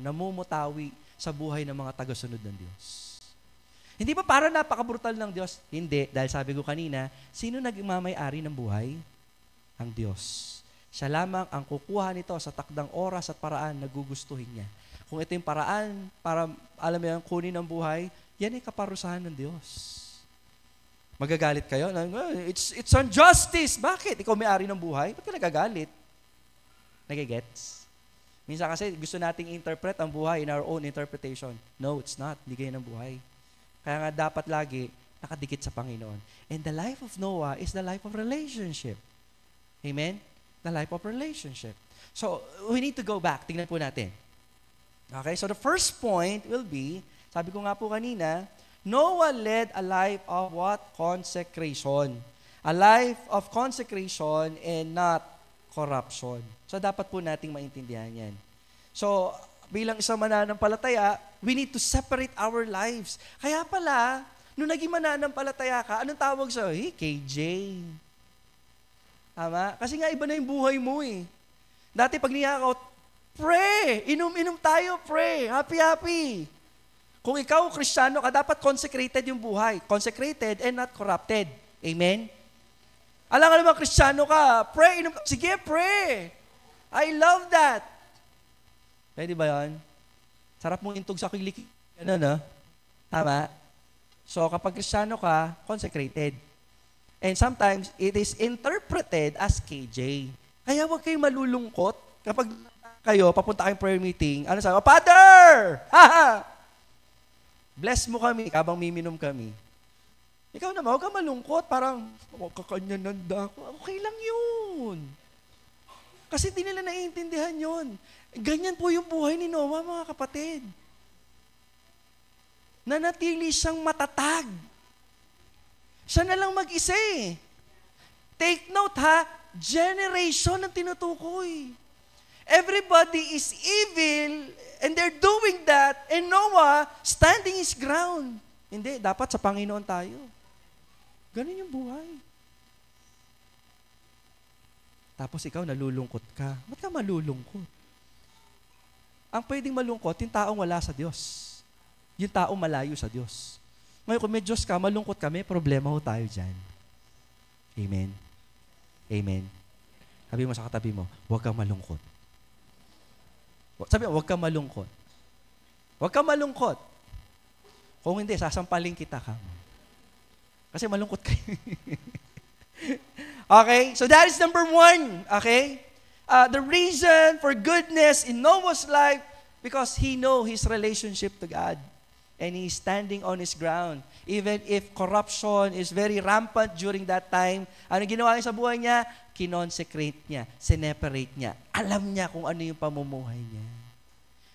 namumutawi sa buhay ng mga tagasunod ng Diyos. Hindi ba para napaka-brutal ng Diyos? Hindi, dahil sabi ko kanina, sino nagmamay-ari ng buhay? Ang Diyos. Siya lamang ang kukuha nito sa takdang oras at paraan na gugustuhin niya. Kung ito yung paraan para, alam mo yan, kunin ang buhay, yan ay kaparusahan ng Diyos. Magagalit kayo? It's injustice. Bakit? Ikaw may-ari ng buhay? Ba't ka nagagalit? Nagigets? Minsan kasi gusto nating interpret ang buhay in our own interpretation. No, it's not. Hindi ganyan ang buhay. Kaya nga dapat lagi nakadikit sa Panginoon. And the life of Noah is the life of relationship. Amen? The life of relationship. So, we need to go back. Tingnan po natin. Okay? So, the first point will be, sabi ko nga po kanina, Noah led a life of what? Consecration. A life of consecration and not corruption. So, dapat po nating maintindihan yan. So, bilang isang mananampalataya, we need to separate our lives. Kaya pala, nung naging mananampalataya ka, anong tawag sa'yo? KJ. Tama? Kasi nga iba na yung buhay mo eh. Dati pag niyakaw, pray! Inom-inom tayo, pray! Happy-happy! Kung ikaw, Kristiyano ka, dapat consecrated yung buhay. Consecrated and not corrupted. Amen? Alam ka naman, Kristiyano ka, pray! Inom ka. Sige, pray! I love that! Pwede ba yan? Sarap mong intog sa kilik. Ano? Tama? So, kapag Kristiyano ka, consecrated. And sometimes, it is interpreted as KJ. Kaya huwag kayong malulungkot. Kapag kayo, papunta kayong prayer meeting, ano sabi? Father! Ha! Bless mo kami, habang miminom kami. Ikaw naman, huwag kang malungkot. Parang, kakanyananda ako. Okay lang yun. Kasi di nila naiintindihan yun. Ganyan po yung buhay ni Noah, mga kapatid. Nanatili siyang matatag. Siya na lang mag-isa eh. Take note ha, generation ang tinutukoy. Everybody is evil and they're doing that and Noah standing his ground. Hindi, dapat sa Panginoon tayo. Ganun yung buhay. Tapos ikaw nalulungkot ka. Ba't ka malulungkot? Ang pwedeng malungkot, yung taong wala sa Diyos. Yung taong malayo sa Diyos. Ngayon, kung may Diyos ka, malungkot ka, may problema ho tayo dyan. Amen? Amen? Sabi mo sa katabi mo, huwag kang malungkot. Sabi mo, huwag kang malungkot. Huwag kang malungkot. Kung hindi, sasampalin kita ka. Kasi malungkot kayo. Okay? So that is number one. Okay? The reason for goodness in Noah's life, because he know his relationship to God. And he's standing on his ground. Even if corruption is very rampant during that time, ano ginawa niya sa buhay niya? Kinonsecrate niya, sineparate niya. Alam niya kung ano yung pamumuhay niya.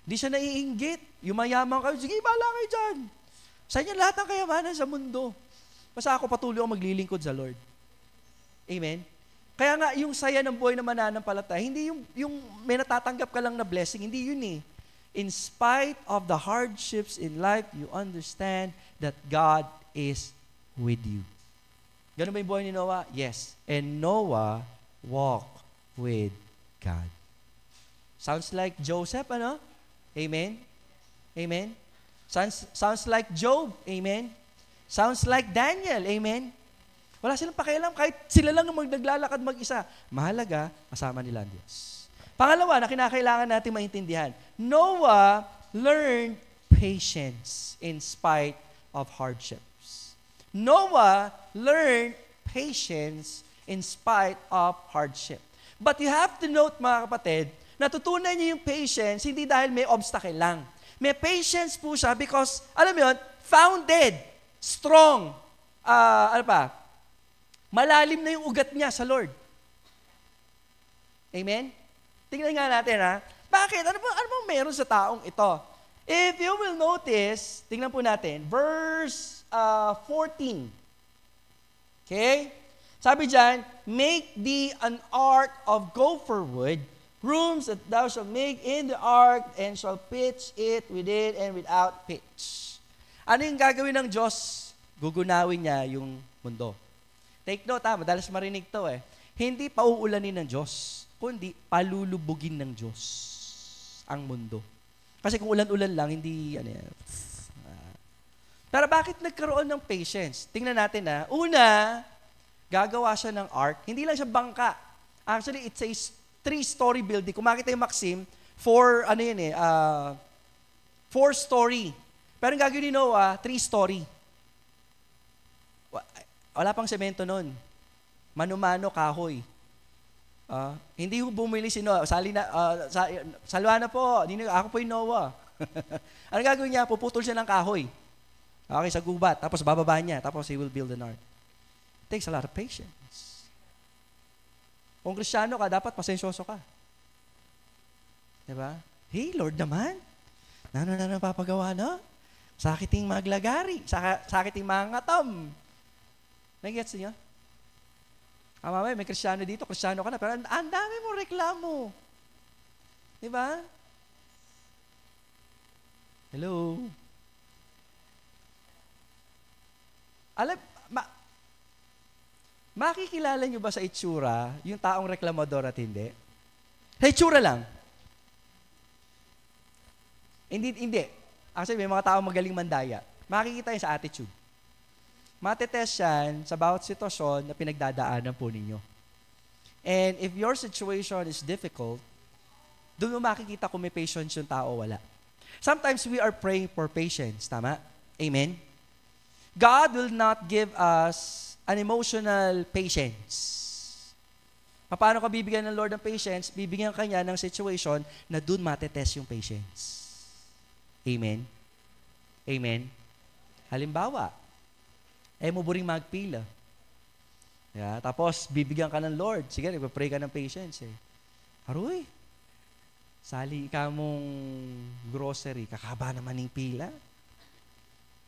Hindi siya naiinggit. Yung mayaman kayo, sige, bahala kayo dyan. Sa inyo lahat ng kayamanan sa mundo. Basta ako patuloy ako maglilingkod sa Lord. Amen? Kaya nga, yung saya ng buhay na mananampalataya, hindi yung may natatanggap ka lang na blessing, hindi yun eh. In spite of the hardships in life, you understand that God is with you. Ganun ba yung buhay ni Noah? Yes. And Noah walked with God. Sounds like Joseph, ano? Amen? Amen? Sounds like Job. Amen? Sounds like Daniel. Amen? Wala silang pakialam. Kahit sila lang ang naglalakad mag-isa. Mahalaga, kasama nila ang Diyos. Pangalawa na kinakailangan natin maintindihan, Noah learned patience in spite of hardships. Noah learned patience in spite of hardship. But you have to note, mga kapatid, natutunan niya yung patience hindi dahil may obstacle lang. May patience po siya because, alam mo yun, founded, strong, malalim na yung ugat niya sa Lord. Amen? Tingnan nga natin, ha? Bakit? Ano bang meron sa taong ito? If you will notice, tingnan po natin, verse 14. Okay? Sabi dyan, make thee an ark of gopher wood, rooms that thou shalt make in the ark, and shall pitch it within and without pitch. Ano yung gagawin ng Diyos? Gugunawin niya yung mundo. Take note, madalas marinig to Hindi pauulanin ng Diyos, kundi palulubugin ng Diyos ang mundo. Kasi kung ulan-ulan lang, hindi, Pero bakit nagkaroon ng patience? Tingnan natin Una, gagawa siya ng ark. Hindi lang siya bangka. Actually, it's a 3-story building. Kung makita yung Maxim, 4-story. Pero yung gagawin ni Noah, 3-story. Wala pang semento nun. Mano-mano, kahoy. Hindi ko bumili si Noah. Salwa na po. Ako po yung Noah. Ano gagawin niya? Puputol siya ng kahoy. Okay, sa gubat. Tapos bababa niya. Tapos he will build an ark. It takes a lot of patience. Kung Kristiyano ka, dapat pasensyoso ka. Diba? Hey, Lord naman. Ano papagawa, no? Sakiting maglagari. Sakiting mangatam. Nag-gets niyo? Mamaya, may Kristiyano dito, Kristiyano ka na, pero ang dami mo reklamo. Diba? Hello? Makikilala nyo ba sa itsura yung taong reklamador at hindi? Sa itsura lang. Hindi. Actually, may mga taong magaling mandaya. Makikita yun sa attitude. Matetest yan sa bawat sitwasyon na pinagdadaanan po ninyo. And if your situation is difficult, doon mo makikita kung may patience yung tao o wala. Sometimes we are praying for patience. Tama? Amen? God will not give us an emotional patience. Paano ka bibigyan ng Lord ng patience? Bibigyan ka niya ng situation na doon matetest yung patience. Amen? Amen? Halimbawa, mo buring magpila. Tapos, bibigyan ka ng Lord. Sige, nagpa-pray ka ng patience Aroy, sali ka mong grocery, kakaba naman ng pila.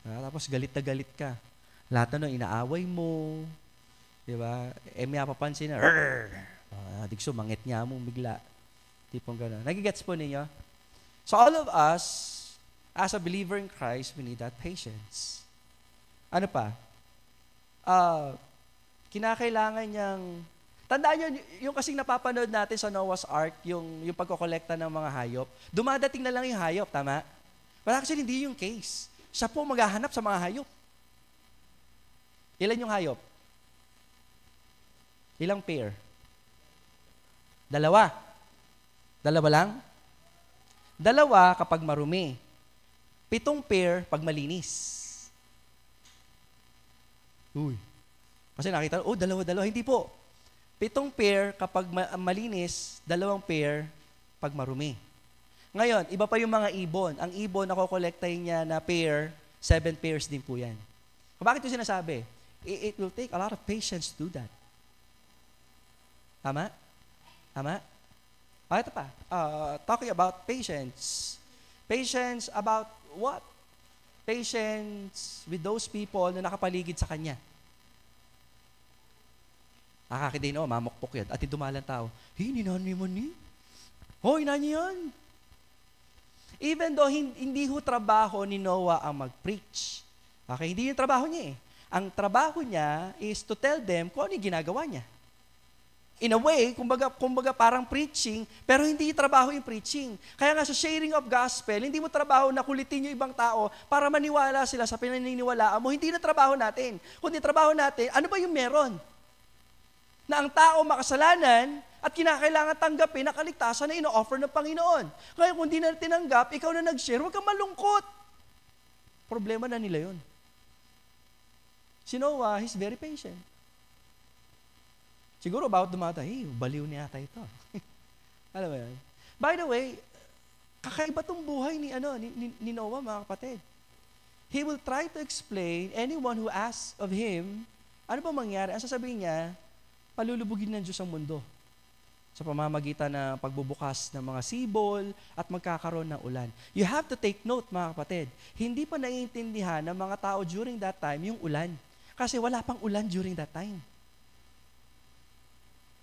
Tapos, galit na galit ka. Lahat na inaaway mo. Diba? May papansin na, digso, mangit niya mo bigla. Tipong gano'n. Nagigets po ninyo? So, all of us, as a believer in Christ, we need that patience. Ano pa? Kinakailangan niyang, tandaan nyo, yung kasing napapanood natin sa Noah's Ark, yung pagkokolekta ng mga hayop, dumadating na lang yung hayop, tama? But actually, hindi yung case. Siya po maghahanap sa mga hayop. Ilan yung hayop? Ilang pair? 2. 2 lang? 2 kapag marumi. 7 pair pag malinis. Uy. Kasi nakita, 2. Hindi po. 7 pair kapag malinis, 2 pair pag marumi. Ngayon, iba pa yung mga ibon. Ang ibon, nakokolektahin niya na pair, 7 pairs din po yan. Bakit yung sinasabi? It will take a lot of patience to do that. Tama? Tama? Ito pa. Talking about patience. Patience about what? Patience with those people na nakapaligid sa Kanya. Nakakidin, mamukpok yan. At dumalang tao, ninani mo ni? Inani yan. Even though hindi ho trabaho ni Noah ang mag-preach. Okay, hindi yung trabaho niya Ang trabaho niya is to tell them kung ano yung ginagawa niya. In a way, kumbaga parang preaching, pero hindi trabaho yung preaching. Kaya nga sa sharing of gospel, hindi mo trabaho na kulitin yung ibang tao para maniwala sila sa pinaniniwalaan mo. Hindi na trabaho natin. Kundi trabaho natin, ano ba yung meron? Na ang tao makasalanan At kinakailangan tanggapin ang kaligtasan na ino-offer ng Panginoon. Kaya kung di na tinanggap, ikaw na nag-share, huwag kang malungkot. Problema na nila yun. Si Noah, he's very patient. Siguro about the matter, baliw niya ata ito. Alam mo yan? By the way, kakaiba tong buhay ni Noah, mga kapatid. He will try to explain anyone who asks of him, ano ba mangyari? Ang sasabihin niya, palulubugin ng Diyos ang mundo sa pamamagitan ng pagbubukas ng mga sibol at magkakaroon ng ulan. You have to take note, mga kapatid. Hindi pa naiintindihan ng mga tao during that time yung ulan. Kasi wala pang ulan during that time.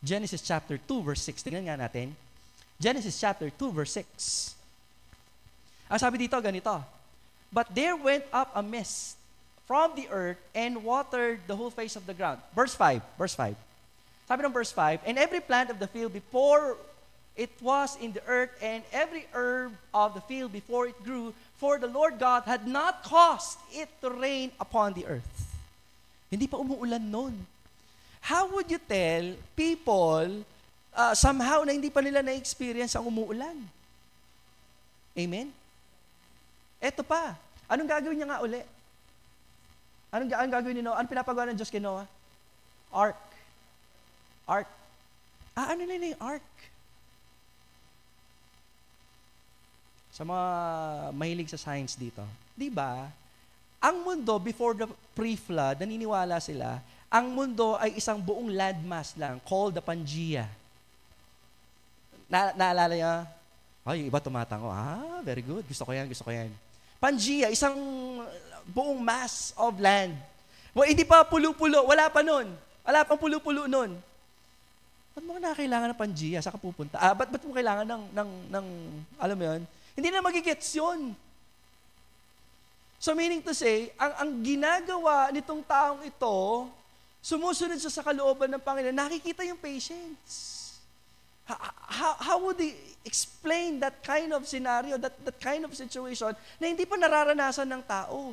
Genesis chapter 2 verse 6. Tingnan nga natin. Genesis chapter 2 verse 6. Ang sabi dito, ganito. But there went up a mist from the earth and watered the whole face of the ground. Verse 5. Sabi ng verse 5, and every plant of the field before it was in the earth, and every herb of the field before it grew, for the Lord God had not caused it to rain upon the earth. Hindi pa umuulan noon. How would you tell people somehow na hindi pa nila na-experience ang umuulan? Amen? Eto pa. Anong gagawin niya nga uli? Anong gagawin ni Noah? Anong pinapagawa ng Diyos kay Noah? Ark. Ano na yung ark? Sa mga mahilig sa science dito, di ba? Ang mundo before the pre-flood, naniniwala sila, ang mundo ay isang buong landmass lang called the Pangea. Naalala niya? Yung iba tumatango. Very good. Gusto ko yan. Pangea, isang buong mass of land. Hindi pa pulo-pulo. Wala pa nun. Wala pang pulo-pulo nun. Ba't mo kailangan ng Pangea? Saan ka pupunta? Ba't mo kailangan ng alam mo yun? Hindi na magigets yun. So meaning to say, ang ginagawa nitong taong ito, sumusunod siya sa kalooban ng Panginoon, nakikita yung patience. How would they explain that kind of scenario, that kind of situation na hindi pa nararanasan ng tao?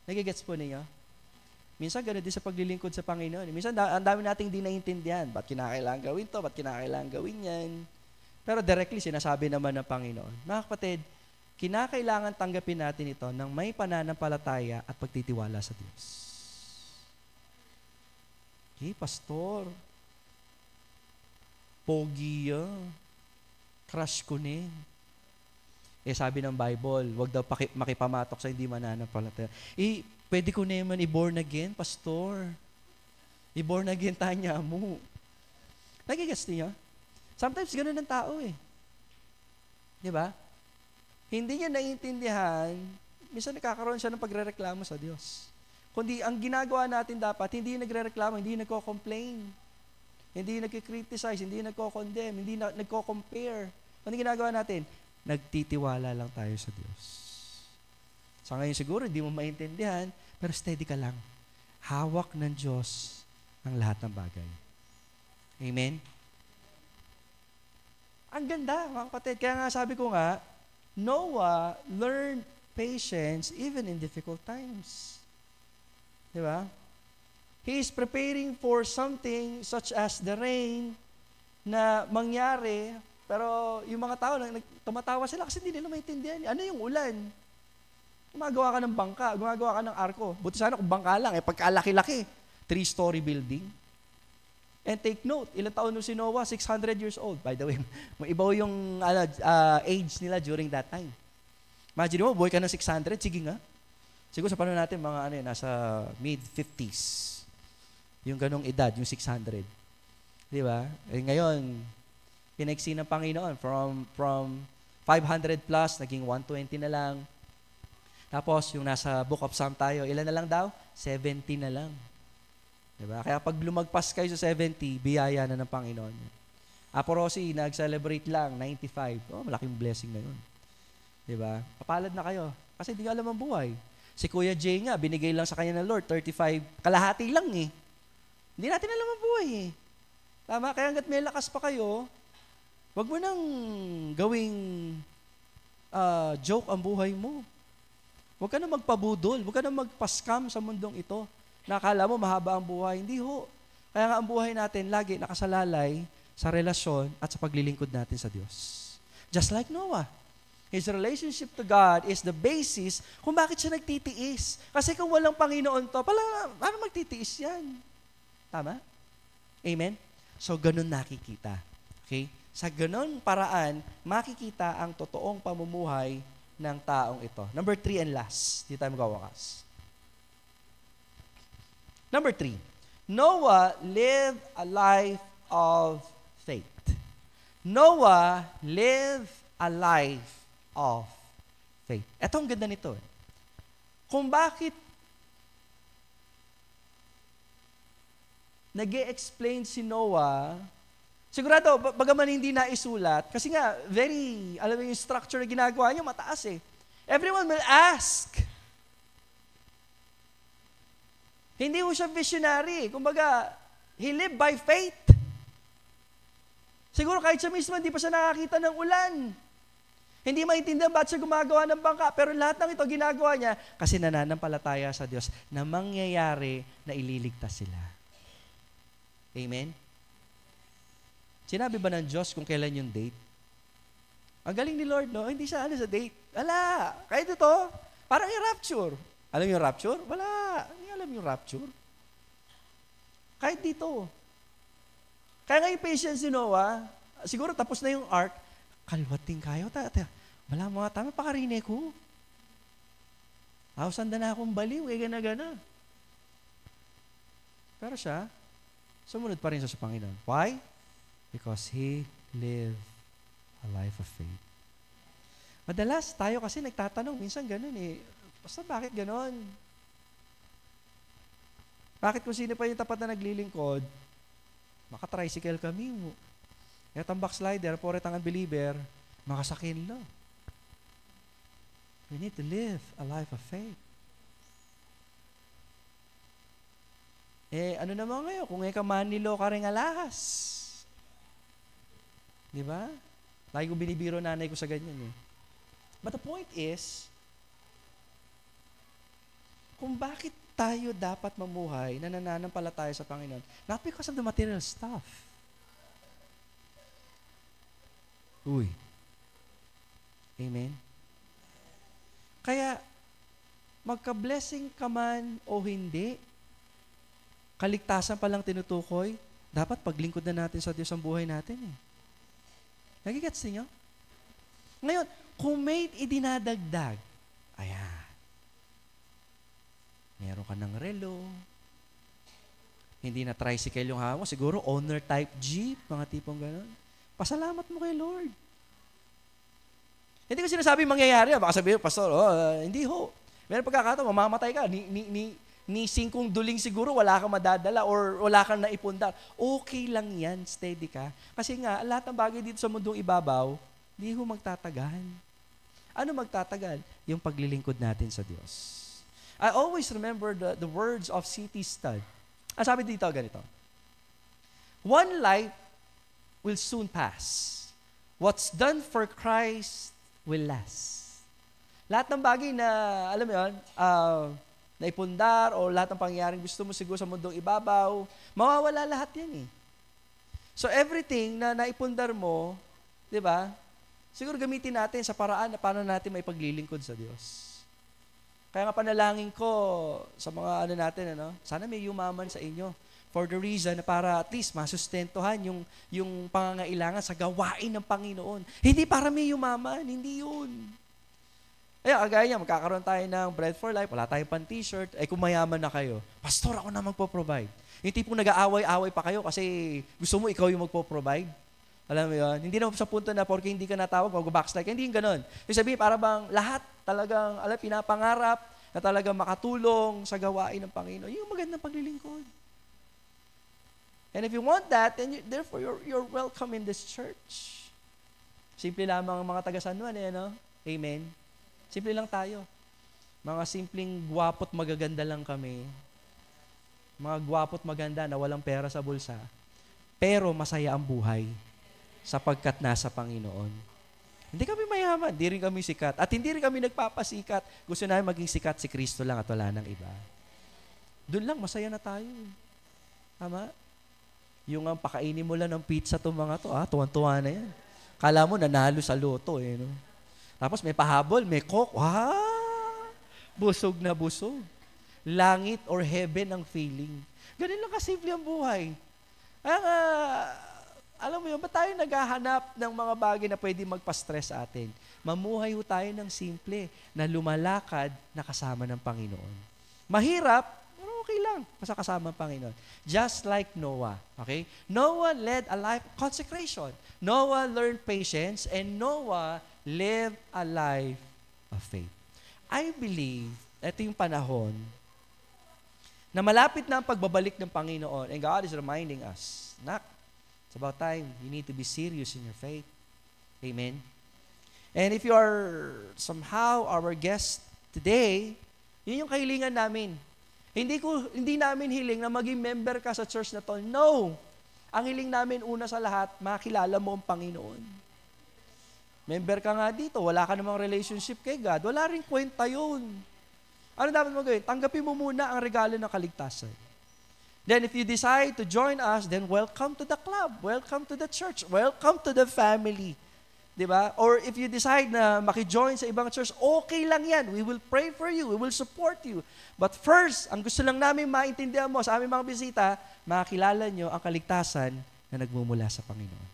Nagigets po niyo? Minsan gano'n din sa paglilingkod sa Panginoon. Minsan ang dami nating di naintindihan. Ba't kinakailangan gawin to? Ba't kinakailangan gawin yan? Pero directly sinasabi naman ng Panginoon, mga kapatid, kinakailangan tanggapin natin ito ng may pananampalataya at pagtitiwala sa Diyos. Pastor, pogi crush ko ni. Sabi ng Bible, wag daw makipamatok sa hindi mananampalataya. Pwede ko naman i-born again, pastor. I-born again tanya mo. Nagigets niyo? Sometimes ganun ang tao Di ba? Hindi niya naiintindihan, minsan nakakaroon siya ng pagrereklamo sa Diyos. Kundi ang ginagawa natin dapat, hindi nagrereklamo, hindi nagko-complain. Hindi nagki-criticize, hindi nagko-condemn, hindi nagko-compare. Ano ginagawa natin? Nagtitiwala lang tayo sa Diyos. Sa ngayon siguro, hindi mo maintindihan, pero steady ka lang. Hawak ng Diyos ang lahat ng bagay. Amen? Ang ganda, mga kapatid. Kaya nga sabi ko nga, Noah learned patience even in difficult times. Di ba? He is preparing for something such as the rain na mangyari, pero yung mga tao, tumatawa sila kasi hindi nila maintindihan. Ano yung ulan? Gumagawa ka ng bangka, gumagawa ka ng arko. Buti sana kung bangka lang, pagkalaki-laki, 3-story building. And take note, ilang taon si Noah? 600 years old. By the way, iba yung age nila during that time. Imagine mo, buhay ka ng 600, sige nga. Siguro sa panahon natin, mga nasa mid-50s. Yung ganong edad, yung 600. Di ba? Ngayon, pinaiksi ng Panginoon from 500 plus, naging 120 na lang. Tapos, yung nasa Book of Psalm tayo, ilan na lang daw? 70 na lang. Diba? Kaya pag lumagpas kayo sa 70, biyaya na ng Panginoon. Apo Rossi, nag-celebrate lang, 95. Malaking blessing na yun. Diba? Papalad na kayo. Kasi hindi alam ang buhay. Si Kuya Jay nga, binigay lang sa kanya ng Lord, 35, kalahati lang Hindi natin alam ang buhay Tama? Kaya hanggat may lakas pa kayo, wag mo nang gawing joke ang buhay mo. Huwag ka na magpabudol, huwag ka na magpa-scam sa mundong ito. Nakala mo mahaba ang buhay. Hindi ho. Kaya nga ang buhay natin lagi nakasalalay sa relasyon at sa paglilingkod natin sa Diyos. Just like Noah. His relationship to God is the basis kung bakit siya nagtitiis. Kasi kung walang Panginoon to, paano magtitiis yan? Tama? Amen? So, ganun nakikita. Okay? Sa ganun paraan, makikita ang totoong pamumuhay ng taong ito. Number 3 and last. Di tayo magwawakas. Number 3. Noah lived a life of faith. Noah lived a life of faith. Ito ang ganda nito. Kung bakit nag-e-explain si Noah, sigurado, bagaman hindi na isulat, kasi nga, alam mo yung structure na ginagawa niya, mataas eh. Everyone will ask. Hindi mo siya visionary. Kumbaga, he lived by faith. Siguro kahit siya mismo, hindi pa siya nakakita ng ulan. Hindi maintindihan bakit siya gumagawa ng bangka. Pero lahat ng ito ginagawa niya kasi nananampalataya sa Diyos na mangyayari na ililigtas sila. Amen? Sinabi ba ng Diyos kung kailan yung date? Ang galing ni Lord, no? Hindi siya sa date. Wala. Kahit ito, parang yung rapture. Alam yung rapture? Wala. Hindi alam yung rapture. Kahit dito. Kaya nga yung patience ni Noah, siguro tapos na yung ark, kaliwating kayo. Wala mga tama, pakarine ko. Sanda na akong baliw, gana-gana. Pero siya, sumunod pa rin siya sa Panginoon. Why? Because he lived a life of faith. Madalas tayo kasi nagtatanong, minsan ganun eh, basta bakit ganon? Bakit kung sino pa yung tapat na naglilingkod, maka-tricycle kami mo. Etang backslider, poret ang unbeliever, makasakin lo. We need to live a life of faith. Ano naman ngayon, kung ka manilo ka rin alahas. Di ba? Lagi ko binibiro nanay ko sa ganyan eh. But the point is, kung bakit tayo dapat mamuhay na nananampalataya sa Panginoon, not because of the material stuff. Uy. Amen? Kaya, magka-blessing ka man o hindi, kaligtasan pa lang tinutukoy, dapat paglingkod na natin sa Diyos ang buhay natin eh. Nagigets niyo? Ngayon, kung may idinadagdag, ayan, meron ka ng relo, hindi na tricycle yung hawa mo, siguro owner type jeep, mga tipong gano'n. Pasalamat mo kay Lord. Hindi ko sinasabi mangyayari, baka sabihin, Pastor, hindi ho. Meron pagkakataon, mamamatay ka, ni 5 duling siguro, wala kang madadala or wala kang naipundar. Okay lang yan, steady ka. Kasi nga, lahat ng bagay dito sa mundong ibabaw, hindi ho magtatagal. Ano magtatagal? Yung paglilingkod natin sa Diyos. I always remember the words of C.T. Studd. Ang sabi dito, ganito. One life will soon pass. What's done for Christ will last. Lahat ng bagay na, alam mo yun, naipundar o lahat ng pangyayaring gusto mo siguro sa mundong ibabaw, mawawala lahat yan eh. So everything na naipundar mo, di ba, siguro gamitin natin sa paraan na paano natin may paglilingkod sa Diyos. Kaya nga panalangin ko sa mga natin, sana may yumaman sa inyo for the reason na para at least masustentuhan yung pangangailangan sa gawain ng Panginoon. Hindi para may yumaman, hindi yun. Kagaya niya, magkakaroon tayo ng Bread for Life, wala tayong pan-t-shirt, kung mayaman na kayo, Pastor, ako na magpo-provide. Yung tipong nag-aaway-aaway pa kayo kasi gusto mo ikaw yung magpo-provide. Alam mo yun? Hindi naman sa punto na porque hindi ka natawag, mag-backslide. Hindi yung ganun. Yung sabihin, para bang lahat talagang, pinapangarap na talagang makatulong sa gawain ng Panginoon. Yung magandang paglilingkod. And if you want that, then therefore, you're welcome in this church. Simple lamang ang mga taga-San Juan, Amen? Simple lang tayo. Mga simpleng gwapo't magaganda lang kami. Mga gwapo't maganda na walang pera sa bulsa. Pero masaya ang buhay sapagkat nasa Panginoon. Hindi kami mayaman, hindi rin kami sikat. At hindi rin kami nagpapasikat. Gusto namin maging sikat si Kristo lang at wala nang iba. Doon lang, masaya na tayo. Tama? Yung pakainin mo lang ng pizza to mga to, tuwan-tuwa na yan. Kala mo nanalo sa loto eh, no? Tapos may pahabol, may coke, busog na busog. Langit or heaven ang feeling. Ganun lang kasimple ang buhay. Alam mo yun, ba't tayo naghahanap ng mga bagay na pwede magpa-stress sa atin? Mamuhay tayo ng simple na lumalakad na kasama ng Panginoon. Mahirap, pero okay lang, basta kasama ng Panginoon. Just like Noah, okay? Noah led a life of consecration. Noah learned patience, and Noah lived a life of faith. I believe, ito yung panahon na malapit na ang pagbabalik ng Panginoon, and God is reminding us, Nak, it's about time you need to be serious in your faith. Amen? And if you are somehow our guest today, yun yung kahilingan namin. Hindi namin hiling na maging member ka sa church na to. No! Ang hiling namin una sa lahat, makilala mo ang Panginoon. Member ka nga dito, wala ka namang relationship kay God, wala rin kwenta yun. Ano dapat mo gawin? Tanggapin mo muna ang regalo ng kaligtasan. Then if you decide to join us, then welcome to the club, welcome to the church, welcome to the family. Diba? Or if you decide na maki-join sa ibang church, okay lang yan. We will pray for you. We will support you. But first, ang gusto lang namin maintindihan mo sa aming mga bisita, makakilala nyo ang kaligtasan na nagmumula sa Panginoon.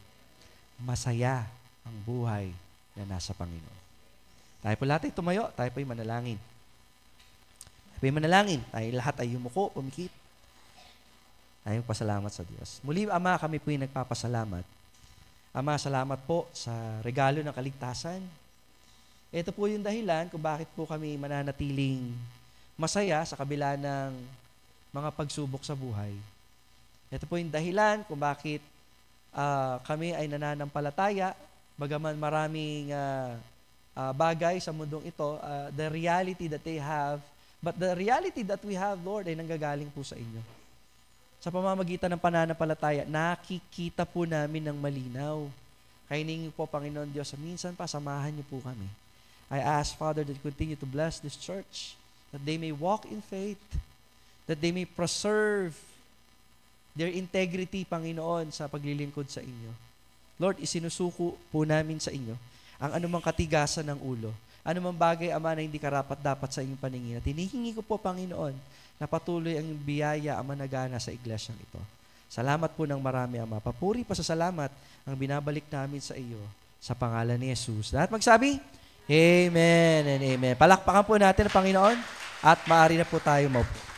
Masaya ang buhay na nasa Panginoon. Tayo po lahat ay tumayo, tayo po ay manalangin. Tayo po ay manalangin. Tayo lahat ay yumuko, pumikit. Tayo pasalamat sa Diyos. Muli, Ama, kami po ay nagpapasalamat. Ama, salamat po sa regalo ng kaligtasan. Ito po yung dahilan kung bakit po kami mananatiling masaya sa kabila ng mga pagsubok sa buhay. Ito po yung dahilan kung bakit kami ay nananampalataya, bagaman maraming bagay sa mundong ito, the reality that they have, but the reality that we have, Lord, ay nanggagaling po sa inyo. Sa pamamagitan ng pananampalataya, nakikita po namin ng malinaw. Kaya hiningi po, Panginoon Diyos, minsan pa, samahan niyo po kami. I ask, Father, that you continue to bless this church, that they may walk in faith, that they may preserve their integrity, Panginoon, sa paglilingkod sa inyo. Lord, isinusuko po namin sa inyo ang anumang katigasan ng ulo, anumang bagay, Ama, na hindi karapat-dapat sa inyong paningin. At hinihingi ko po, Panginoon, na patuloy ang biyaya ang managana sa iglesyang ito. Salamat po ng marami, Ama. Papuri pa sa salamat ang binabalik namin sa iyo sa pangalan ni Jesus. Lahat magsabi, Amen and Amen. Palakpakan po natin ang Panginoon at maaari na po tayo maupo.